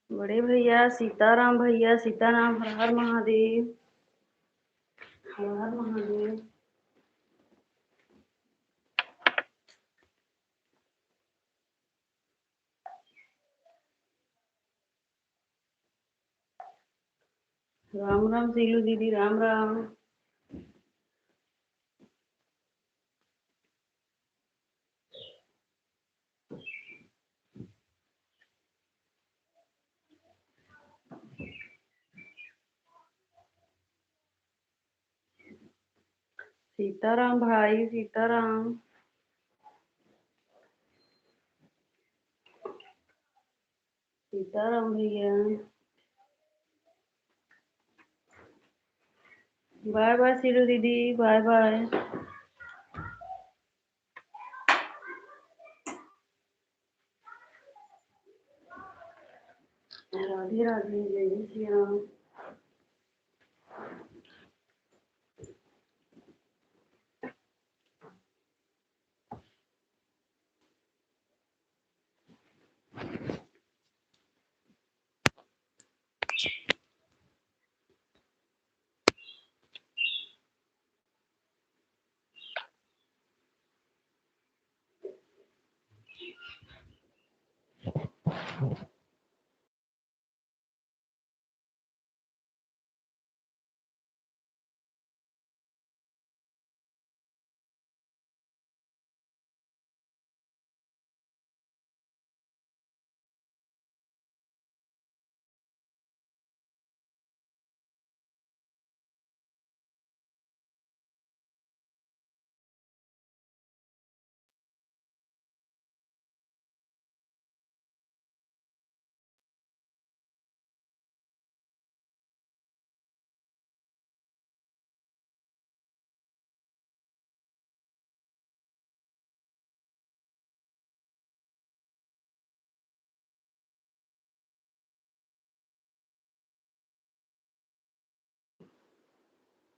S1: बड़े भैया, सीताराम भैया, सीताराम, हर हर महादेव। हर हर महादेव। राम राम सीलू दीदी, राम राम। सीताराम भाई, सीताराम। सीताराम भैया। बाय बाय सीलू दीदी, बाय बाय। राधे राधे, जय जय श्री राम।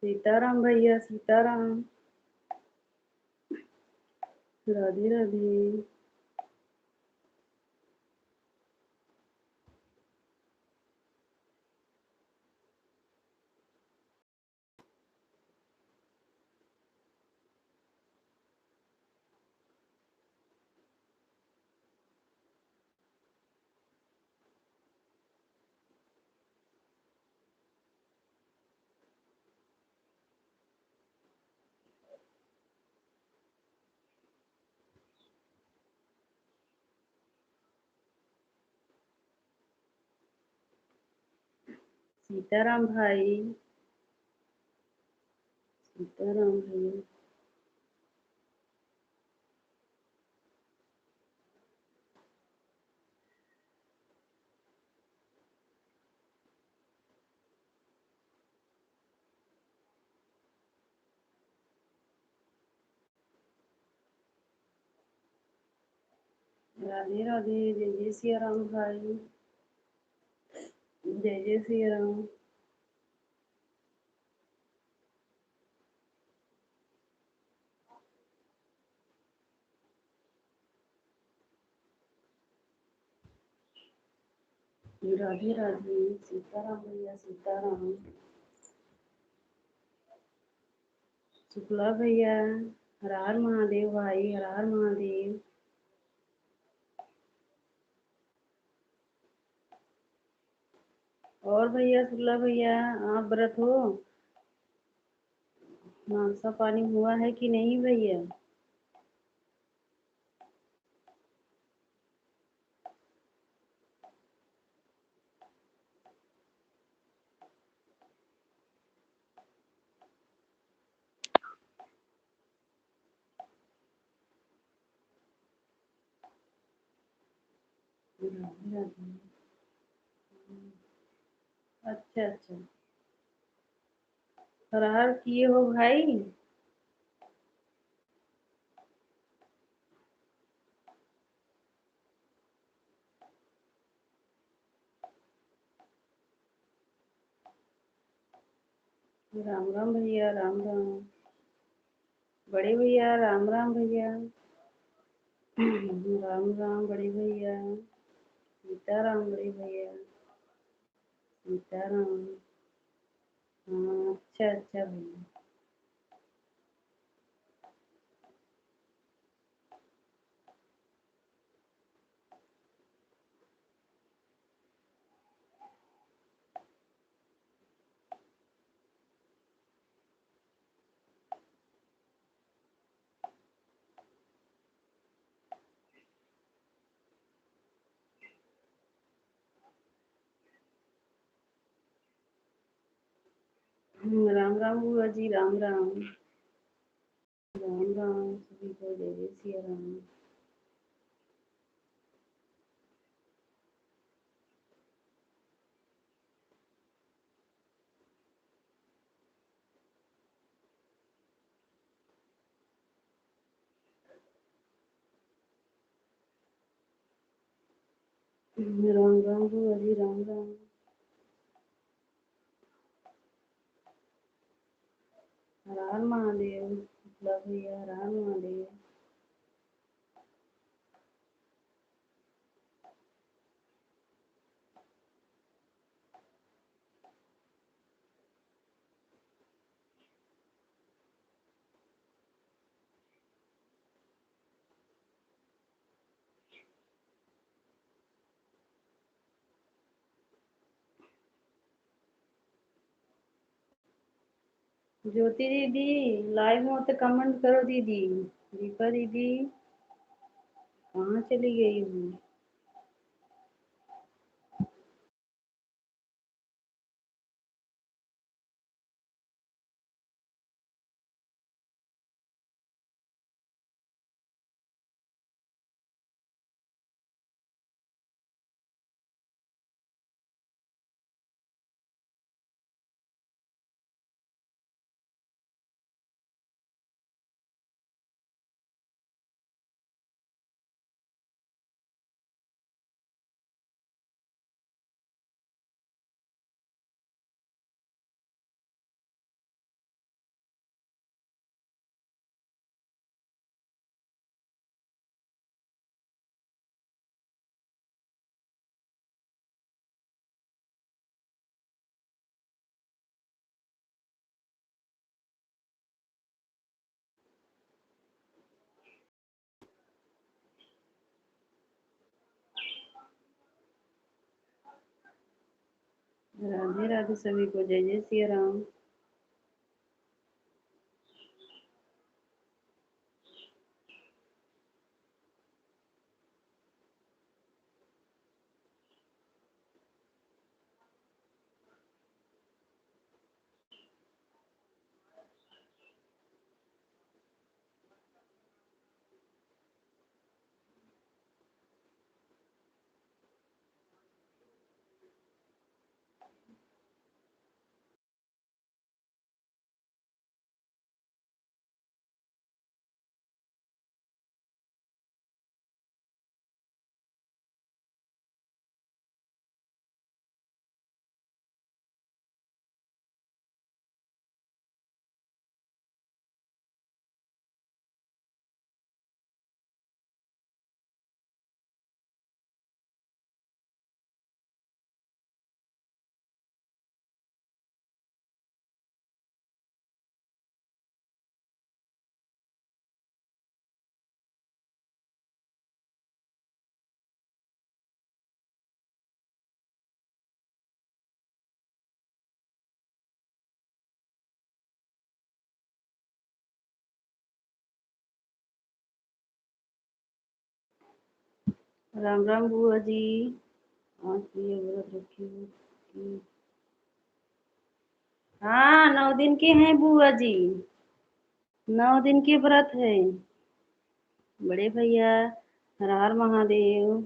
S1: सीताराम भैया सीताराम। राधे राधे। सीताराम भाई। सीताराम भैया। राधे राधे। जय जय सिया राम भाई। जय जय सिया राम। राधे राधे। सीताराम भैया सीताराम। शुक्ला भैया। हर हर महादेव भाई, हर हर महादेव। और भैया शुक्ला भैया, आप व्रत हो? नाश्ता पानी हुआ है कि नहीं भैया? राधे राधे। अच्छा अच्छा। फरार किए हो भाई? राम राम भैया, राम राम। बड़े भैया, राम राम भैया। राम राम बड़े भैया। सीताराम बड़े भैया। सीताराम। हाँ, अच्छा अच्छा भैया। राम राम बुआ जी, राम राम। राम राम सभी को, जय जय सिया राम। राम राम बुआ जी, राम राम। हर हर महादेव। शुक्ला भैया, हर हर महादेव। ज्योति दीदी, लाइव हो तो कमेंट करो दीदी। दीपा दीदी, कहाँ चली गई हूँ? राधे राधे सभी को, जय जय सिया राम। राम राम बुआ जी। आज ये व्रत रखी हूँ। हाँ, 9 दिन के हैं बुआ जी। 9 दिन के व्रत है। बड़े भैया, हर हर महादेव।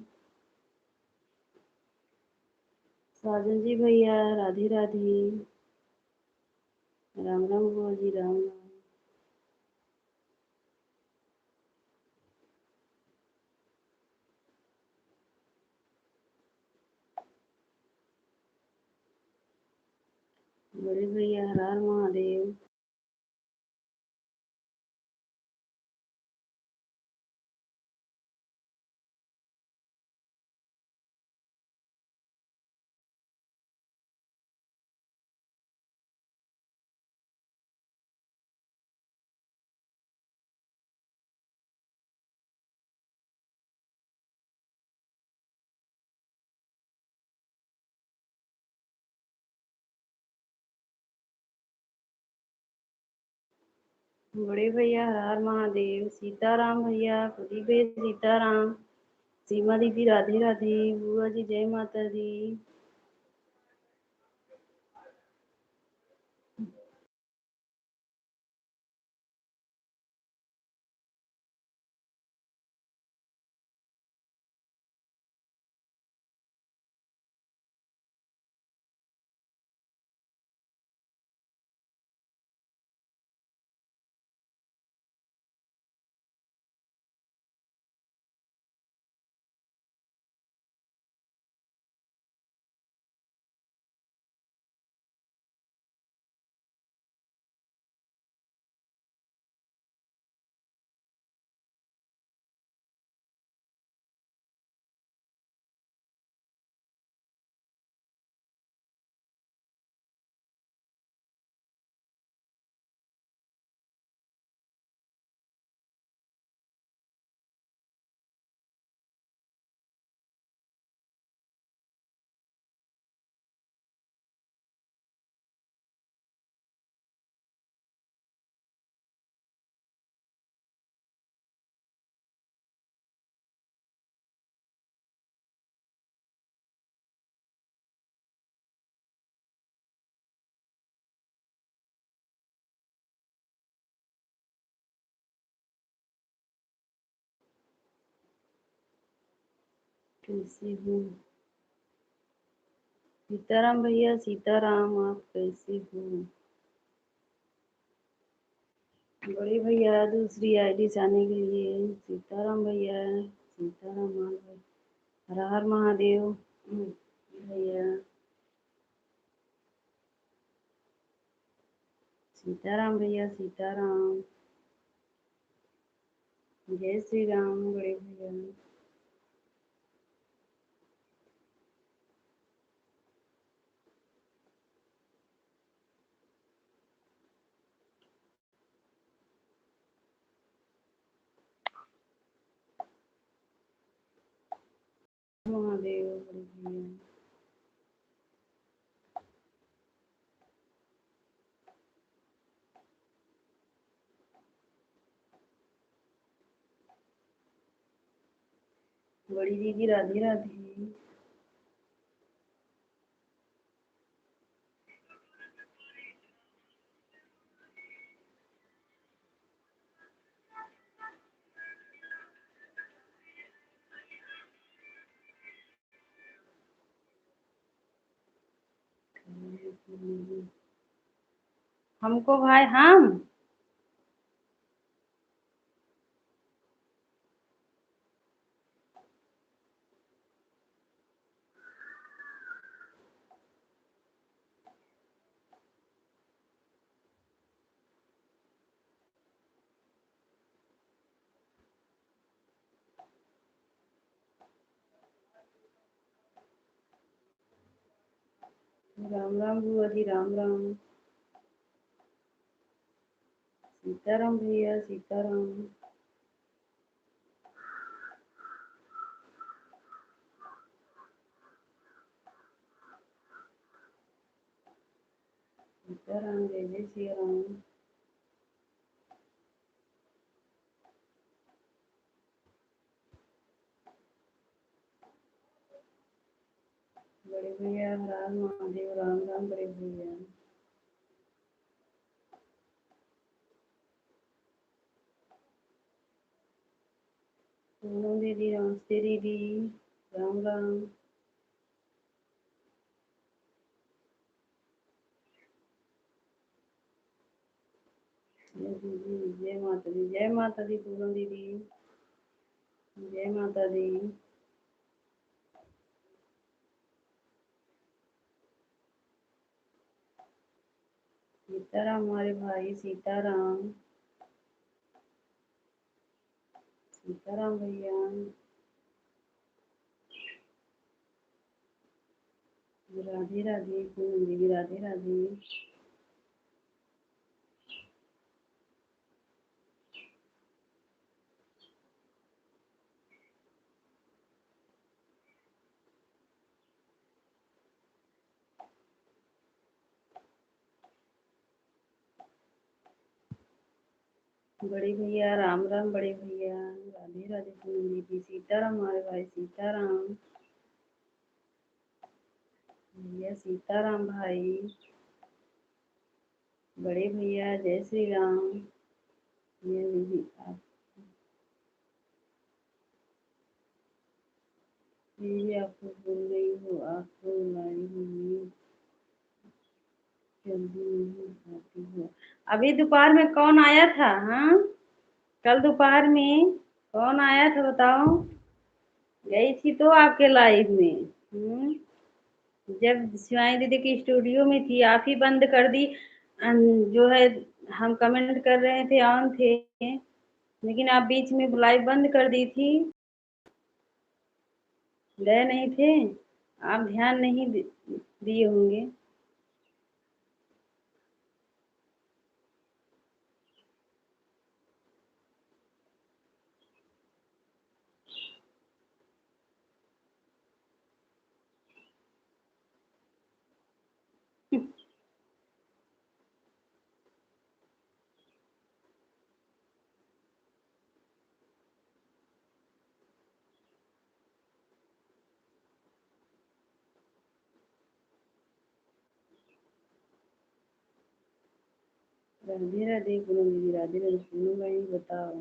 S1: साजन जी भैया, राधे राधे। राम राम बुआ जी, राम राम। बड़े भैया, हर हर महादेव। बड़े भैया, हर हर महादेव। सीताराम भैया, प्रदीप भैया, सीताराम। सीमा दीदी, राधे राधे। बुआ जी, जय माता दी। कैसे हो सीताराम भैया? सीताराम, आप कैसे हो? बड़े भैया, दूसरी आईडी से आने के लिए। सीताराम भैया, सीताराम भैया, हर हर महादेव। भैया, सीताराम भैया, सीताराम। जय श्री राम बड़े भैया। महादेव बड़े भैया। बड़ी दीदी राधे राधे। हमको भाई हम राम राम बुआ जी राम राम। सीताराम भैया सीताराम। सीताराम जय जय श्री राम। बड़े भैया राम महादेव राम राम बड़े भैया। पूनम दीदी नमस्ते दीदी राम राम। जय दीदी जय माता दी पूनम दीदी जय माता दी। सीताराम हमारे भाई सीताराम। सीताराम भैया राधे राधे पूनम दीदी राधे राधे। बड़े भैया राम राम बड़े भैया राधे राधे पूनम दीदी सीताराम हमारे भाई सीताराम। भैया सीताराम भाई। बड़े भैया जय श्री राम। ये दीदी आप दीदी आपको बोल रही हूँ आपको लाई हुई जल्दी नहीं आती हो। अभी दोपहर में कौन आया था हाँ? कल दोपहर में कौन आया था बताओ? गई थी तो आपके लाइव में। जब शिवानी दीदी की स्टूडियो में थी आप ही बंद कर दी। जो है हम कमेंट कर रहे थे ऑन थे लेकिन आप बीच में लाइव बंद कर दी थी। गए नहीं थे आप ध्यान नहीं दिए होंगे। राधे राधे पूनम दीदी राधे राधे पूनम भाई बताओ।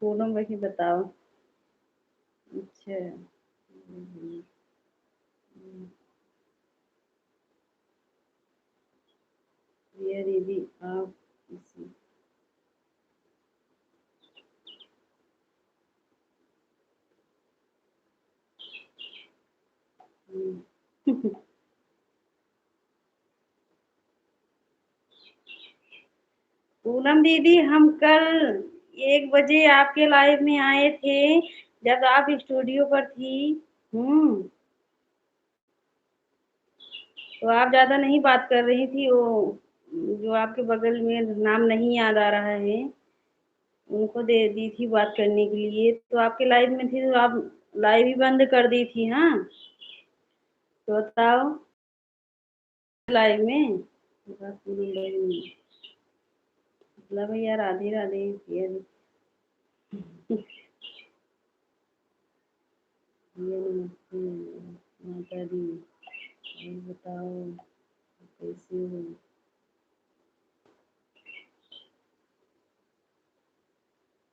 S1: पूनम भाई बताओ। अच्छा ये दीदी आप इसी पूनम दीदी हम कल 1 बजे आपके लाइव में आए थे जब आप स्टूडियो पर थी। हम्म तो आप ज्यादा नहीं बात कर रही थी वो जो आपके बगल में नाम नहीं याद आ रहा है उनको दे दी थी बात करने के लिए तो आपके लाइव में थी तो आप लाइव ही बंद कर दी थी हाँ। तो बताओ लाइव में बस पूरी लाइव में मतलब भैया राधे राधे ये ये नमस्ते माता दी, और बताओ कैसे हो?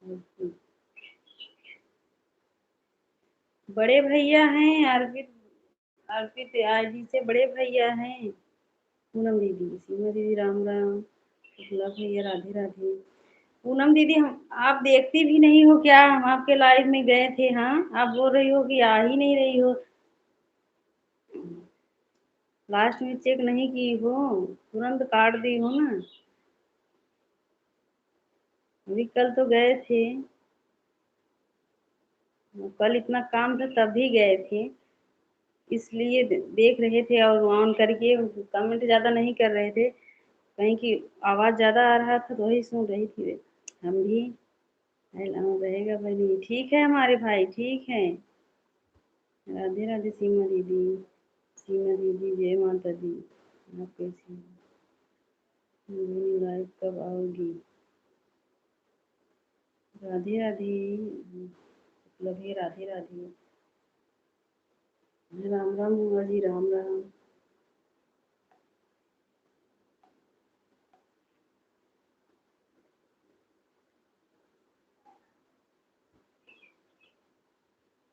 S1: और बड़े भैया हैं अर्पित, अर्पित आईडी से बड़े भैया हैं। पूनम दीदी, सीमा दीदी राम राम, शुक्ला भैया राधे राधे। पूनम दीदी, हम आप देखती भी नहीं हो क्या? हम आपके लाइव में गए थे। हाँ, आप बोल रही हो कि आ ही नहीं रही हो। लास्ट में चेक नहीं की हो, तुरंत काट दी हो ना। अभी कल तो गए थे, कल इतना काम था तभी गए थे, इसलिए देख रहे थे और ऑन करके कमेंट ज़्यादा नहीं कर रहे थे, कहीं की आवाज़ ज़्यादा आ रहा था तो वही सुन रही थी हम भी। रहेगा बनी, ठीक है हमारे भाई, ठीक है। राधे राधे सीमा दीदी, सीमा दीदी जय माता दी। आप कैसी हैं? लाइव कब आओगी? राधे राधे, लगे राधे राधे, राम राम बुआ जी, राम राम।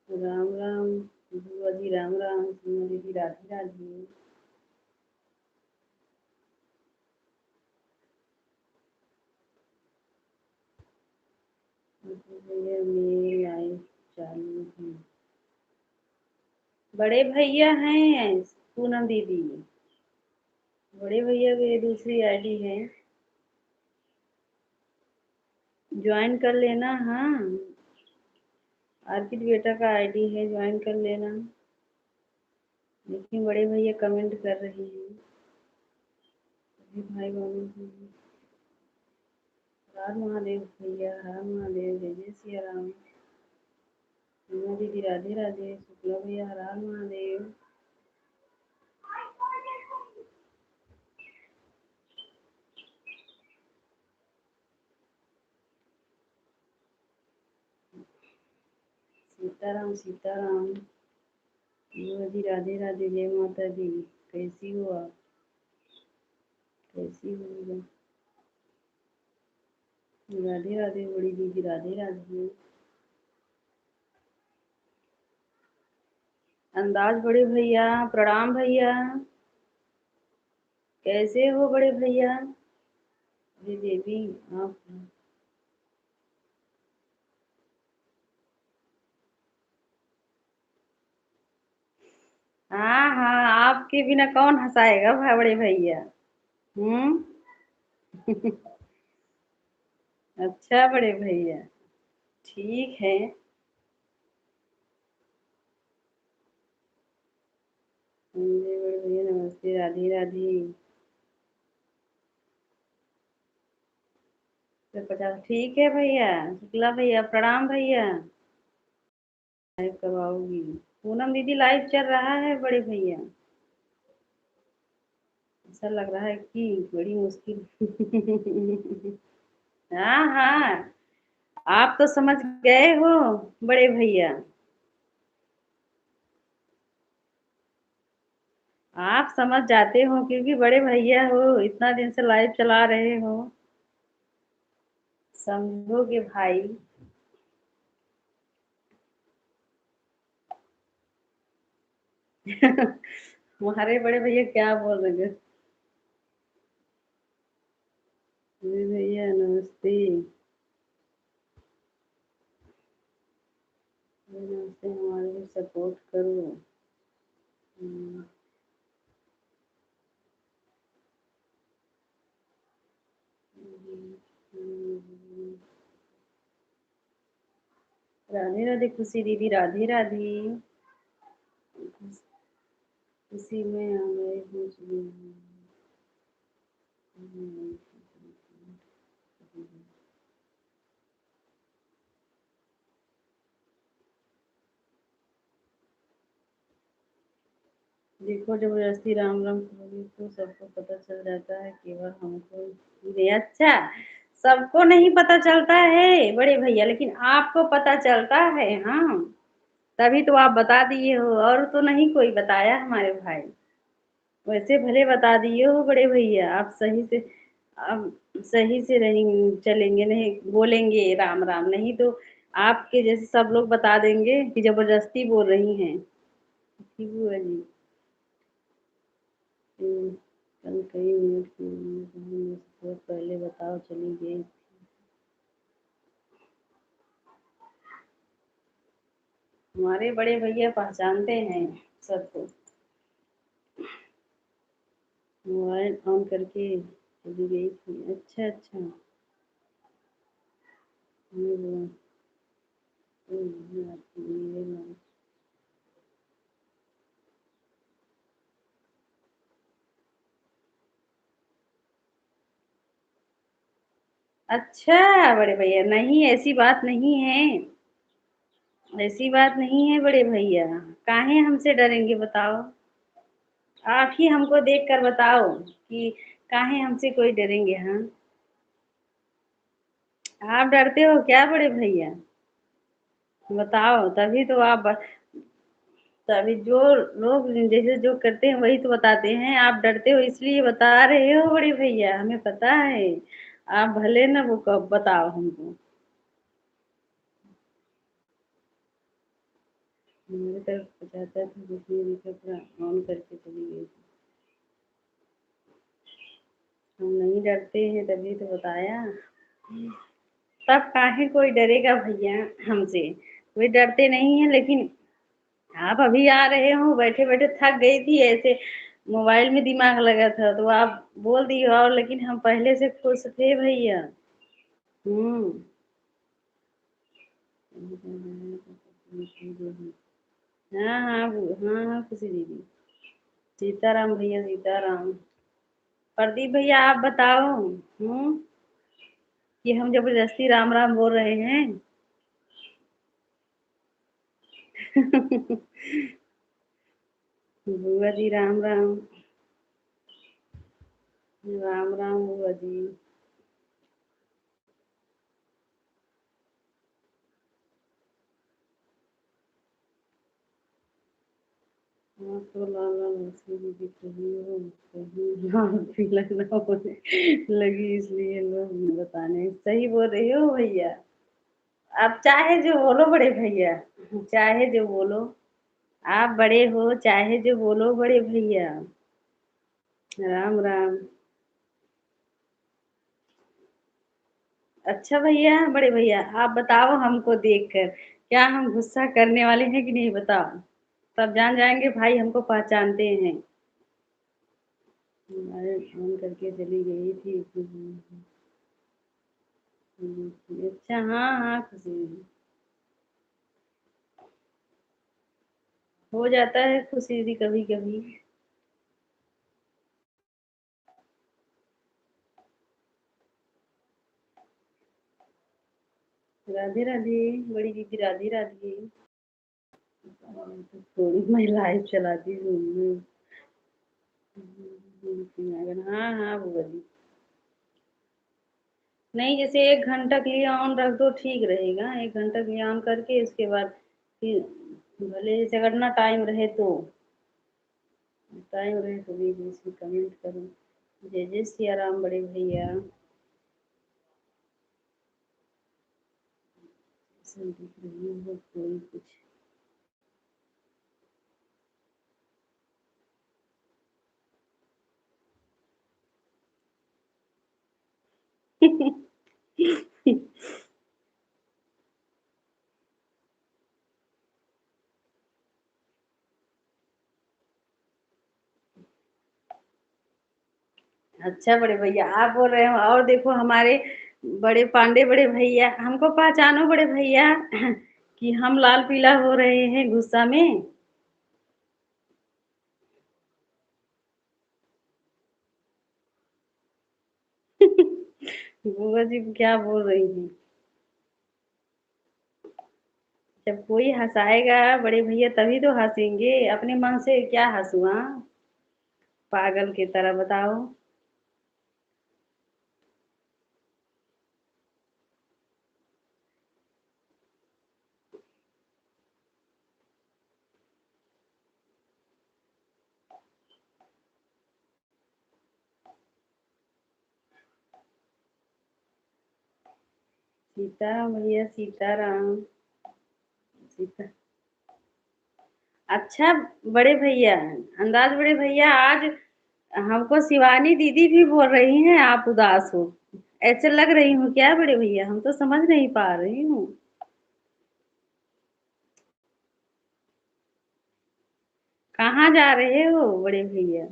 S1: राम राम बुआ जी, राम राम, सीमा दीदी राधे राधे। भैया मेरे आए चालू हैं, बड़े भैया हैं पूनम दीदी, बड़े भैया की दूसरी आईडी है, ज्वाइन कर लेना। हाँ, अर्पित बेटा का आईडी है, ज्वाइन कर लेना। लेकिन बड़े भैया कमेंट कर रहे हैं, अभी भाई बहनों की। हर महादेव भैया, हर महादेव, जय जय सिया राम। सीमा दीदी राधे राधे, शुक्ला भैया हर हर महादेव। सीताराम सीताराम, बुआ जी राधे राधे, जय माता दी। कैसी हो आप? कैसी हो? राधे राधे बड़ी दीदी, राधे राधे। अंदाज बड़े भैया, प्रणाम भैया, कैसे हो बड़े भैया? अरे देवी, आप हाँ हाँ, आपके बिना कौन हंसाएगा बड़े भैया। हम्म। अच्छा बड़े भैया, ठीक है। जी बड़े भैया नमस्ते, राधे राधे। तो 50, ठीक है भैया। शुक्ला भैया प्रणाम भैया। लाइव कब आओगी? पूनम दीदी लाइव चल रहा है बड़े भैया, ऐसा लग रहा है कि बड़ी मुश्किल। हाँ हाँ, आप तो समझ गए हो बड़े भैया, आप समझ जाते हो क्योंकि बड़े भैया हो, इतना दिन से लाइव चला रहे हो, समझोगे भाई। हमारे बड़े भैया क्या बोल रहे हैं? बड़े भैया नमस्ते, नमस्ते, हमारे भी सपोर्ट करो। हम्म, राधे राधे खुशी दीदी, राधे राधे। खुशी में आ गए कुछ भी। देखो जबरदस्ती राम राम करोगे तो सबको पता चल जाता है, केवल हमको नहीं। अच्छा, सबको नहीं पता चलता है बड़े भैया, लेकिन आपको पता चलता है। हाँ, तभी तो आप बता दिए हो, और तो नहीं कोई बताया हमारे भाई। वैसे भले बता दिए हो बड़े भैया, आप सही से अब सही से रहेंगे, चलेंगे, नहीं बोलेंगे राम राम, नहीं तो आपके जैसे सब लोग बता देंगे कि जबरदस्ती बोल रही हैं। ठीक बुआ जी। कल कई मिनट की पहले बताओ चली गई। हमारे बड़े भैया पहचानते हैं सबको। मोबाइल ऑन करके चली गई थी। अच्छा अच्छा। हम्म, हम्म, अच्छा बड़े भैया, नहीं ऐसी बात नहीं है। ऐसी बात नहीं है बड़े भैया। काहे हमसे डरेंगे बताओ। आप ही हमको देख कर बताओ कि काहे हमसे कोई डरेंगे। हाँ, आप डरते हो क्या बड़े भैया? बताओ तभी तो आप तभी जो लोग जैसे जो करते हैं वही तो बताते हैं। आप डरते हो इसलिए बता रहे हो बड़े भैया, हमें पता है। आप भले ना वो कब बताओ हमको। मेरे तरफ पचाता था जिसने भी कपड़ा ऑन करके चली गई थी। हम नहीं डरते हैं तभी तो बताया। तब काहे कोई डरेगा भैया हमसे। कोई डरते नहीं है, लेकिन आप अभी आ रहे हो, बैठे बैठे थक गई थी ऐसे, मोबाइल में दिमाग लगा था तो आप बोल दिए, और लेकिन हम पहले से खुश थे भैया। हम्म। हाँ हाँ हाँ हाँ खुशी दीदी। सीताराम भैया सीताराम। प्रदीप भैया आप बताओ। कि हम जबरदस्ती राम राम बोल रहे हैं। बुआ जी राम राम। राम राम बुआ जी। हाँ तो लाल लाल मछली भी दिख रही हो, कहीं लाल पीला ना होने लगी, इसलिए लोग बताने सही बोल रही हो भैया। आप चाहे जो बोलो बड़े भैया, चाहे जो बोलो। आप बड़े हो, चाहे जो बोलो बड़े भैया। राम राम। अच्छा भैया बड़े भैया, आप बताओ हमको देखकर क्या हम गुस्सा करने वाले हैं कि नहीं, बताओ। तब जान जाएंगे भाई हमको पहचानते हैं। मोबाइल ऑन करके चली गई थी। अच्छा हाँ हाँ खुशी। हो जाता है खुशी भी कभी कभी। राधे राधे। बड़ी दीदी राधे राधे। थोड़ी मैं लाइव चलाती हूँ। हाँ हाँ बुआ जी। नहीं, जैसे 1 घंटा के लिए ऑन रख दो ठीक रहेगा, 1 घंटा के लिए ऑन करके इसके बाद फिर भले जैसे अगर ना टाइम रहे तो, टाइम रहे तो बीच बीच में कमेंट करो। जय जय सिया राम बड़े भैया। सब दिख रही हो कोई कुछ। अच्छा बड़े भैया आप बोल रहे हो, और देखो हमारे बड़े पांडे बड़े भैया, हमको पहचानो बड़े भैया कि हम लाल पीला हो रहे हैं गुस्सा में। बुआ जी क्या बोल रही हैं? जब कोई हंसाएगा बड़े भैया तभी तो हंसेंगे, अपने मन से क्या हंसुआ, पागल की तरह बताओ। सीताराम भैया सीताराम। सीता अच्छा बड़े भैया, अंदाज बड़े भैया, आज हमको शिवानी दीदी भी बोल रही हैं आप उदास हो। ऐसे लग रही हूँ क्या बड़े भैया? हम तो समझ नहीं पा रही हूँ। कहाँ जा रहे हो बड़े भैया?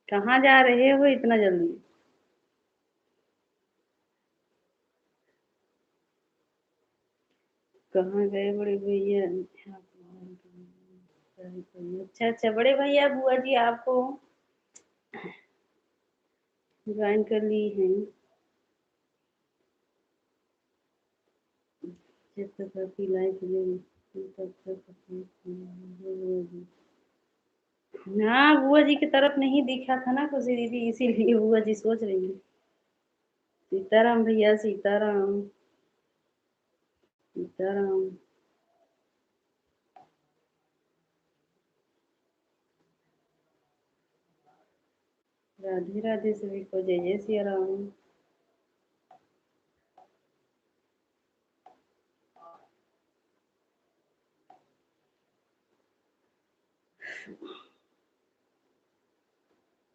S1: कहाँ जा रहे हो इतना जल्दी? कहाँ गए बड़े भैया? अच्छा अच्छा बड़े भैया, बुआ जी आपको ज्वाइन कर ली हैं। जब तक आपकी लाइफ में तब तक हाँ, बुआ जी की तरफ नहीं दिखा था ना खुशी दीदी, इसीलिए बुआ जी सोच रही हैं। सीताराम भैया सीताराम। सीताराम। राधे राधे सभी को, जय जय सिया राम।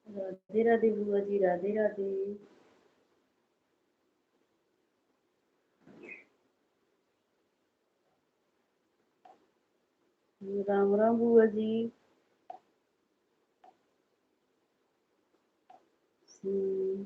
S1: राधे राधे बुआ जी, राधे राधे। राम राम बुआ जी। हम्म,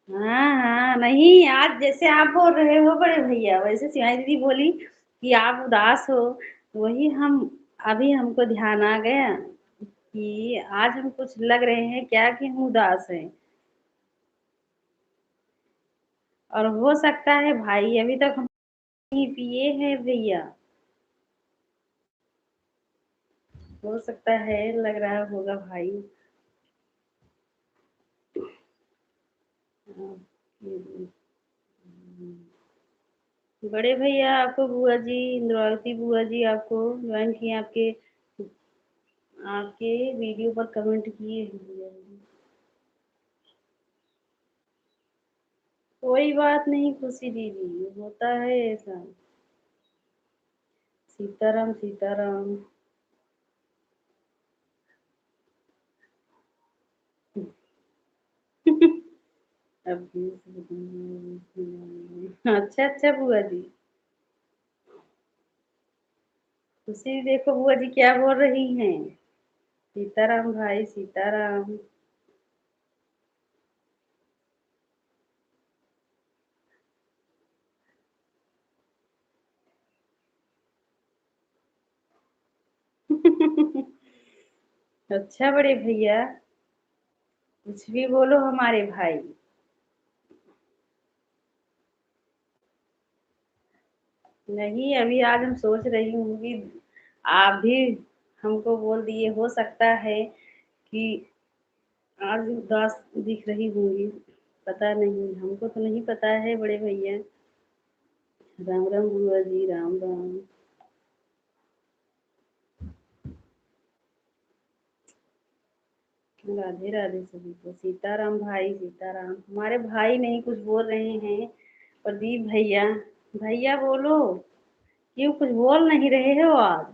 S1: हाँ हाँ, नहीं आज जैसे आप बोल रहे हो बड़े भैया, वैसे शिवानी दीदी बोली कि आप उदास हो। वही हम, अभी हमको ध्यान आ गया कि आज हम कुछ लग रहे हैं क्या कि हम उदास हैं। और हो सकता है भाई अभी तक हम नहीं पिए हैं भैया। हो सकता है, लग रहा होगा भाई। हाँ, बड़े भैया आपको बुआ जी, इंद्रावती बुआ जी आपको ज्वाइन किए, आपके आपके वीडियो पर कमेंट किए हैं बुआ जी। कोई बात नहीं खुशी दीदी, होता है ऐसा। सीताराम सीताराम। अब अच्छा अच्छा बुआ जी। खुशी देखो बुआ जी क्या बोल रही हैं। सीताराम भाई सीताराम। अच्छा बड़े भैया, कुछ भी बोलो हमारे भाई। नहीं, अभी आज हम सोच रही हूँ कि आप भी हमको बोल दिए, हो सकता है कि आज उदास दिख रही होंगी। पता नहीं, हमको तो नहीं पता है बड़े भैया। राम राम बुआ जी, राम राम। राधे राधे सभी को, सीताराम भाई सीताराम। हमारे भाई नहीं कुछ बोल रहे हैं। प्रदीप भैया, भैया बोलो, क्यों कुछ बोल नहीं रहे हो आज?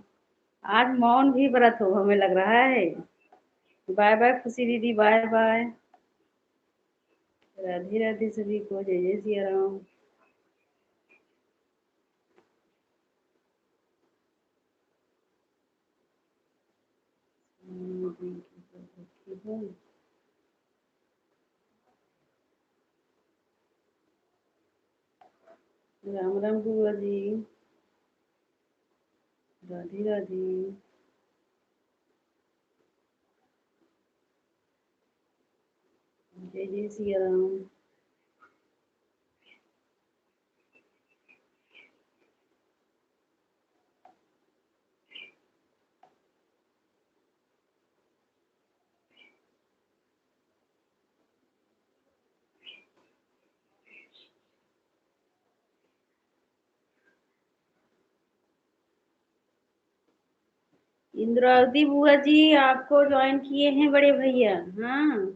S1: आज मौन भी व्रत हो हमें लग रहा है। बाय बाय खुशी दीदी, बाय बाय। राधे राधे सभी को, जय जय सिया राम। राम राम बुआ जी। राधे राधे। जय जय सिया राम। इंद्रावती बुआ जी आपको ज्वाइन किए हैं बड़े भैया। हाँ,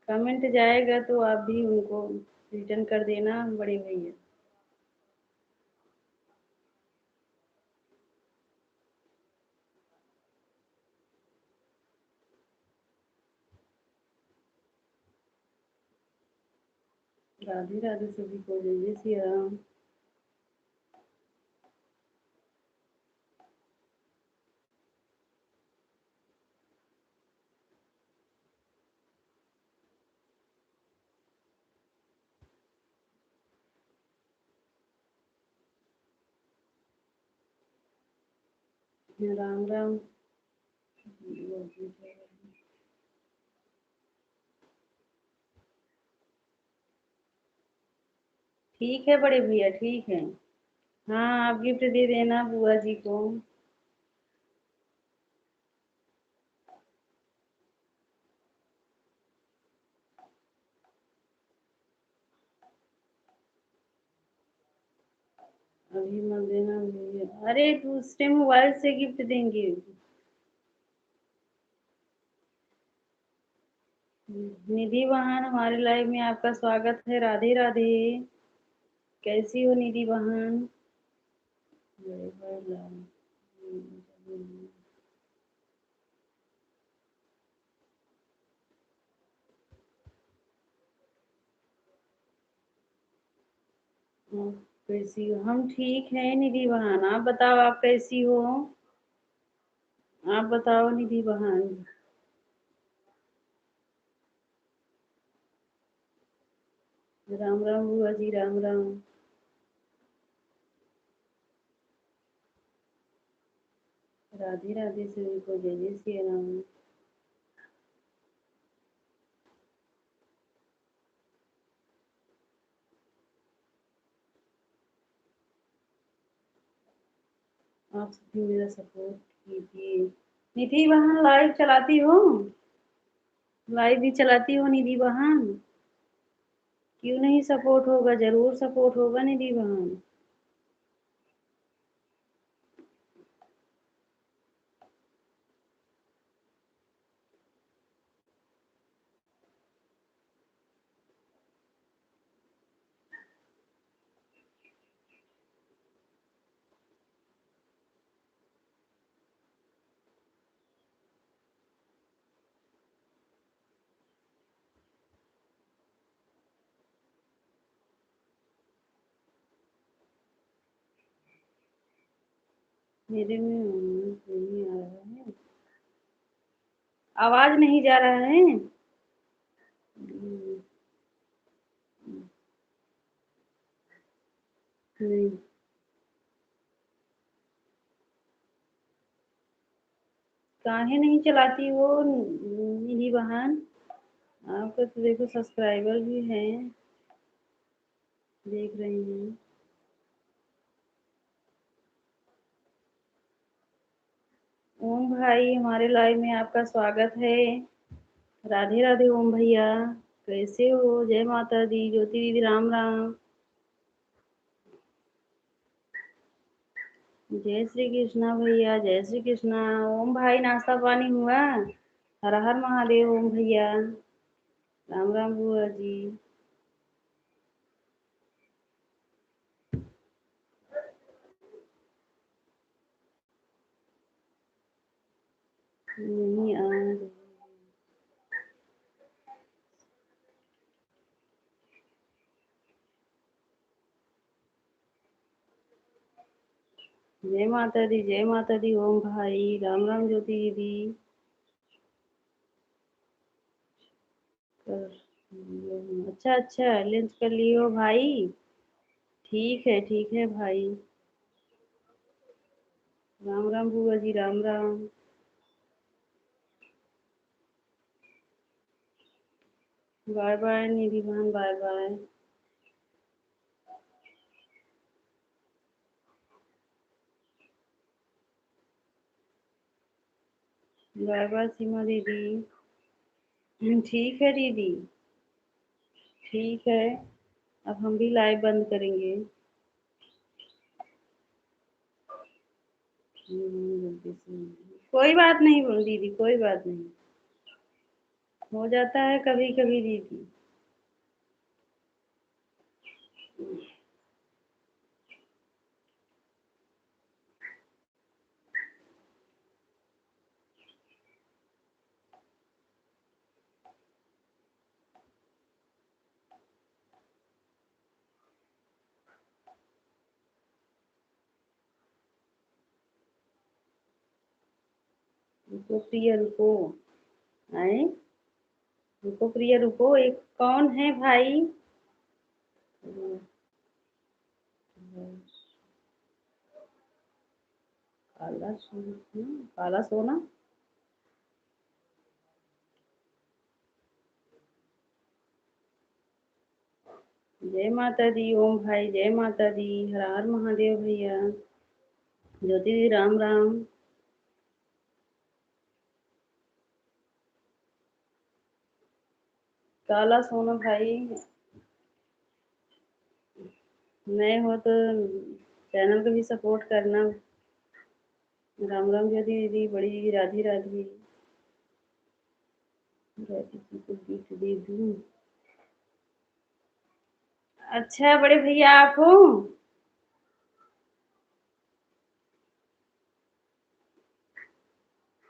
S1: कमेंट जाएगा तो आप भी उनको रिटर्न कर देना बड़े भैया। राधे राधे सभी को, जय जय श्री राम। राम राम। ठीक है बड़े भैया, ठीक है। हाँ, आप गिफ्ट दे देना बुआ जी को। अभी मत देना भैया, अरे दूसरे मोबाइल से गिफ्ट देंगे। निधि बहन, हमारे लाइव में आपका स्वागत है। राधे राधे। कैसी हो निधि बहन? जय भोलेनाथ। कैसी हो? हम ठीक है निधि बहन, आप बताओ आप कैसी हो? आप बताओ निधि बहन। राम राम बुआ जी, राम राम। राधे राधे सभी को, जय जय श्री राम। आप सभी मेरा सपोर्ट कीजिए। निधि बहन लाइव चलाती हो? लाइव भी चलाती हो निधि बहन? क्यों नहीं सपोर्ट होगा? जरूर सपोर्ट होगा निधि बहन। मेरे में नहीं आ रहा है, आवाज नहीं जा रहा है। नहीं, काहे नहीं चलाती हो निधि बहन? आपका तो देखो सब्सक्राइबर भी हैं, देख रहे हैं। ओम भाई, हमारे लाइव में आपका स्वागत है। राधे राधे ओम भैया, कैसे हो? जय माता दी। ज्योति दीदी, राम राम। जय श्री कृष्णा भैया, जय श्री कृष्णा। ओम भाई, नाश्ता पानी हुआ? हर हर महादेव ओम भैया। राम राम बुआ जी। नहीं आ रही। जय माता दी, जय माता दी ओम भाई। राम राम ज्योति दीदी। अच्छा अच्छा, लंच कर लियो भाई। ठीक है भाई। राम राम बुआ जी, राम राम। बाय बाय निधि बहन, बाय बाय। बाय बाय सीमा दीदी। ठीक है दीदी, ठीक है। अब हम भी लाइव बंद करेंगे। जल्दी से कोई बात नहीं दीदी, कोई बात नहीं, हो जाता है कभी कभी दीदी। रुको प्रिया रुको, आए, रुको प्रिया रुको, एक कौन है भाई? काला सोना, काला सोना। जय माता दी, ओम भाई जय माता दी, हर हर महादेव भैया, ज्योति दी राम राम। काला सोना भाई, नए हो तो चैनल को भी सपोर्ट करना। राम राम ज्योति दीदी, बड़ी दीदी राधे राधे। राधे जी को गिफ्ट दे दूं। अच्छा बड़े भैया आप हो?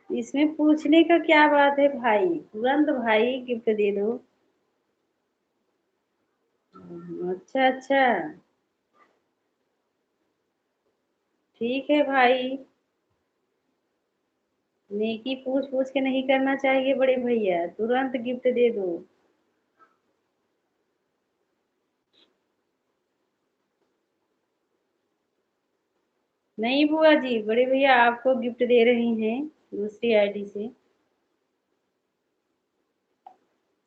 S1: इसमें पूछने का क्या बात है भाई, तुरंत भाई गिफ्ट दे दो। अच्छा अच्छा, ठीक है भाई, नेकी पूछ पूछ के नहीं करना चाहिए बड़े भैया, तुरंत गिफ्ट दे दो। नहीं बुआ जी, बड़े भैया आपको गिफ्ट दे रही हैं दूसरी आईडी से।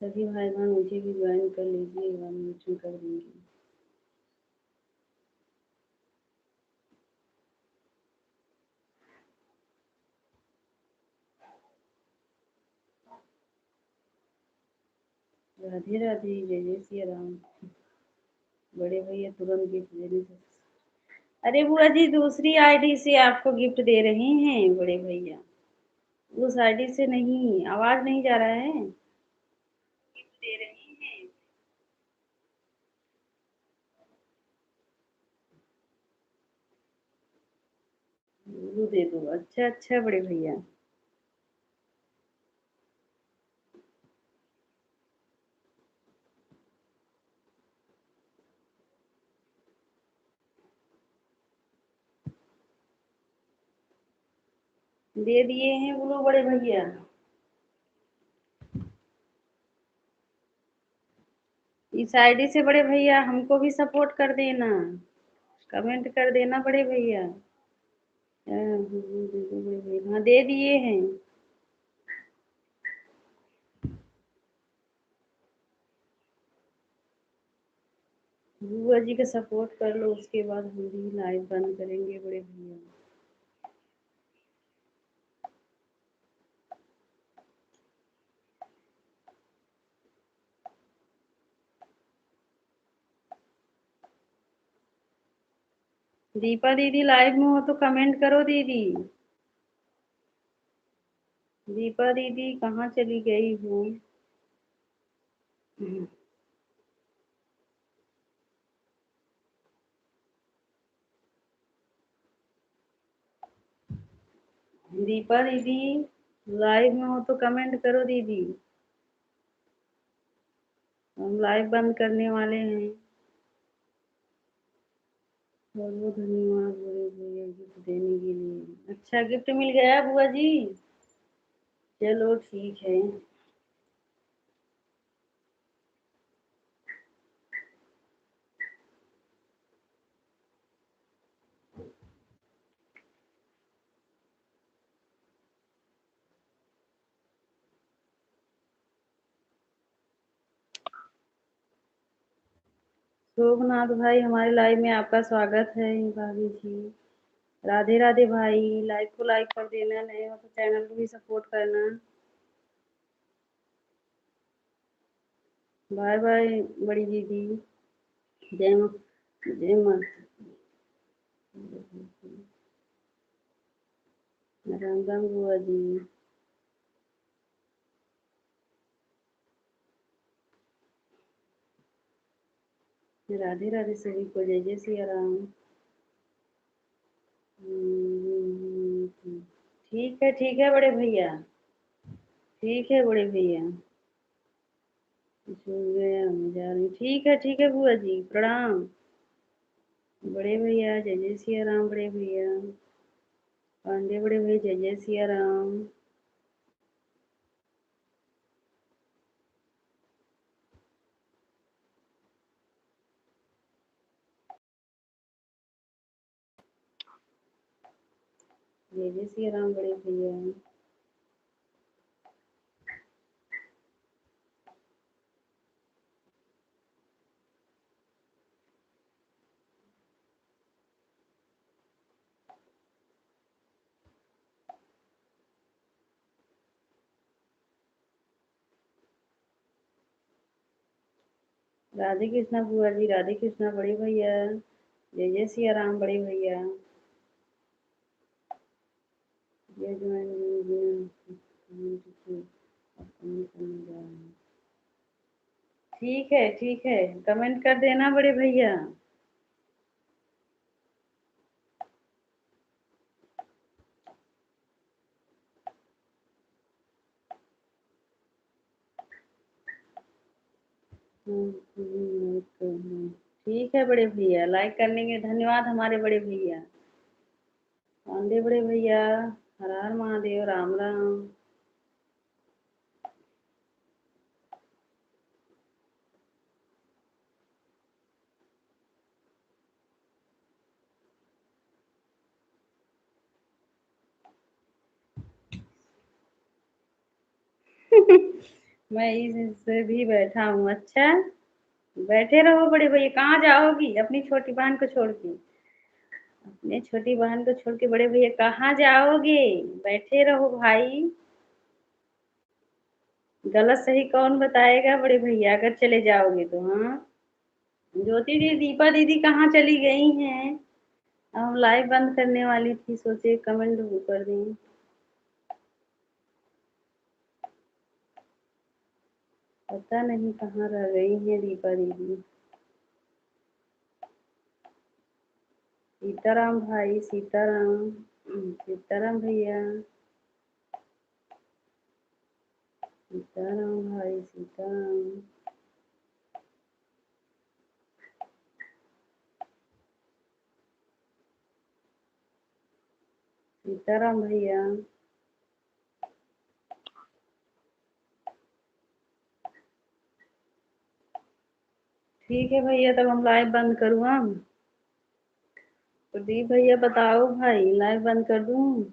S1: सभी भाई बहन मुझे भी ज्वाइन कर लीजिए, इनविटेशन कर देंगे। राधे राधे, जय जय सिया राम। बड़े भैया तुरंत गिफ्ट देने से, अरे बुआ जी दूसरी आईडी से आपको गिफ्ट दे रहे हैं बड़े भैया, उस आईडी से नहीं, आवाज नहीं जा रहा है। गिफ्ट दे रहे हैं, वो दे दो। अच्छा अच्छा बड़े भैया, दे दिए हैं बोलो बड़े भैया। इस आईडी से बड़े भैया हमको भी सपोर्ट कर देना, कमेंट कर देना बड़े भैया। हाँ, दे दो बड़े भैया, हाँ दे दिए हैं। बुआ जी का सपोर्ट कर लो, उसके बाद हम भी लाइव बंद करेंगे बड़े भैया। दीपा दीदी लाइव में हो तो कमेंट करो दीदी। दीपा दीदी कहाँ चली गई हो? दीपा दीदी लाइव में हो तो कमेंट करो दीदी, हम लाइव बंद करने वाले हैं। बहुत बहुत धन्यवाद बड़े भैया गिफ्ट देने के लिए। अच्छा गिफ्ट मिल गया बुआ जी, चलो ठीक है। शोभनाथ भाई हमारे लाइव में आपका स्वागत है भाभी जी। राधे राधे भाई, लाइव को लाइक कर देना, नए हो तो चैनल को भी सपोर्ट करना। बाय बाय बड़ी दीदी, जय जय माता। राम राम बुआ जी। राधे राधे सभी को, जय जय सिया राम। ठीक है बड़े भैया। ठीक है बड़े भैया। सो गया, मैं जा रही। ठीक है बुआ जी, प्रणाम। बड़े भैया जय जय सिया राम। बड़े भैया पांडे, बड़े भैया जय जय सिया राम। जय जय सिया राम बड़े भैया। राधे कृष्णा बुआ जी, राधे कृष्णा बड़े भैया, जय जय सिया राम बड़े भैया। जय ठीक है, कमेंट कर देना बड़े भैया। ठीक है बड़े भैया, लाइक करने के धन्यवाद हमारे बड़े भैया। पांडे बड़े भैया, हर हर महादेव, राम राम। मैं इससे भी बैठा हूँ। अच्छा, बैठे रहो बड़े भैया। कहाँ जाओगी अपनी छोटी बहन को छोड़ के? अपने छोटी बहन को छोड़ के बड़े भैया कहाँ जाओगे? बैठे रहो भाई। गलत सही कौन बताएगा बड़े भैया, अगर चले जाओगे तो? हाँ, ज्योति दी, दीपा दीदी कहाँ चली गई हैं? हम लाइव बंद करने वाली थी, सोचे कमेंट कर दें। पता नहीं कहाँ रह गई है दीपा दीदी। सीताराम भाई, सीताराम। सीताराम भैया, सीताराम भाई, सीताराम। सीताराम भैया। ठीक है भैया, तब हम लाइव बंद करूँ हम? प्रदीप भैया बताओ भाई, लाइव बंद कर दूँ?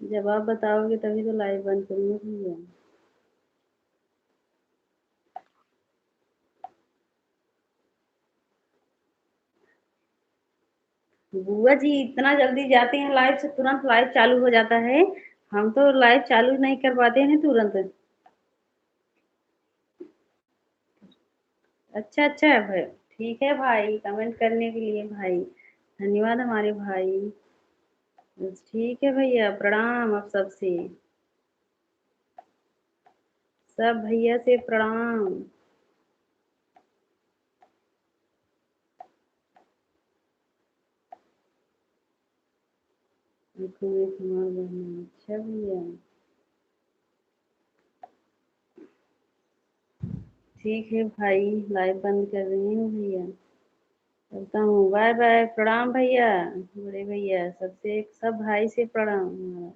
S1: जब आप बताओगे तभी तो लाइव बंद करूँगा भैया। बुआ जी इतना जल्दी जाते हैं लाइव से तुरंत लाइव चालू हो जाता है। हम तो लाइव चालू नहीं कर पाते हैं तुरंत। अच्छा अच्छा भाई, ठीक है भाई, कमेंट करने के लिए भाई धन्यवाद हमारे भाई। बस ठीक है भैया, प्रणाम आप सबसे। सब भैया से प्रणाम। कुमार बहन, अच्छा भैया। ठीक है भाई, लाइव बंद कर रही हूँ भैया। चलता हूँ, बाय बाय, प्रणाम भैया। बड़े भैया सबसे, सब भाई से प्रणाम हमारा।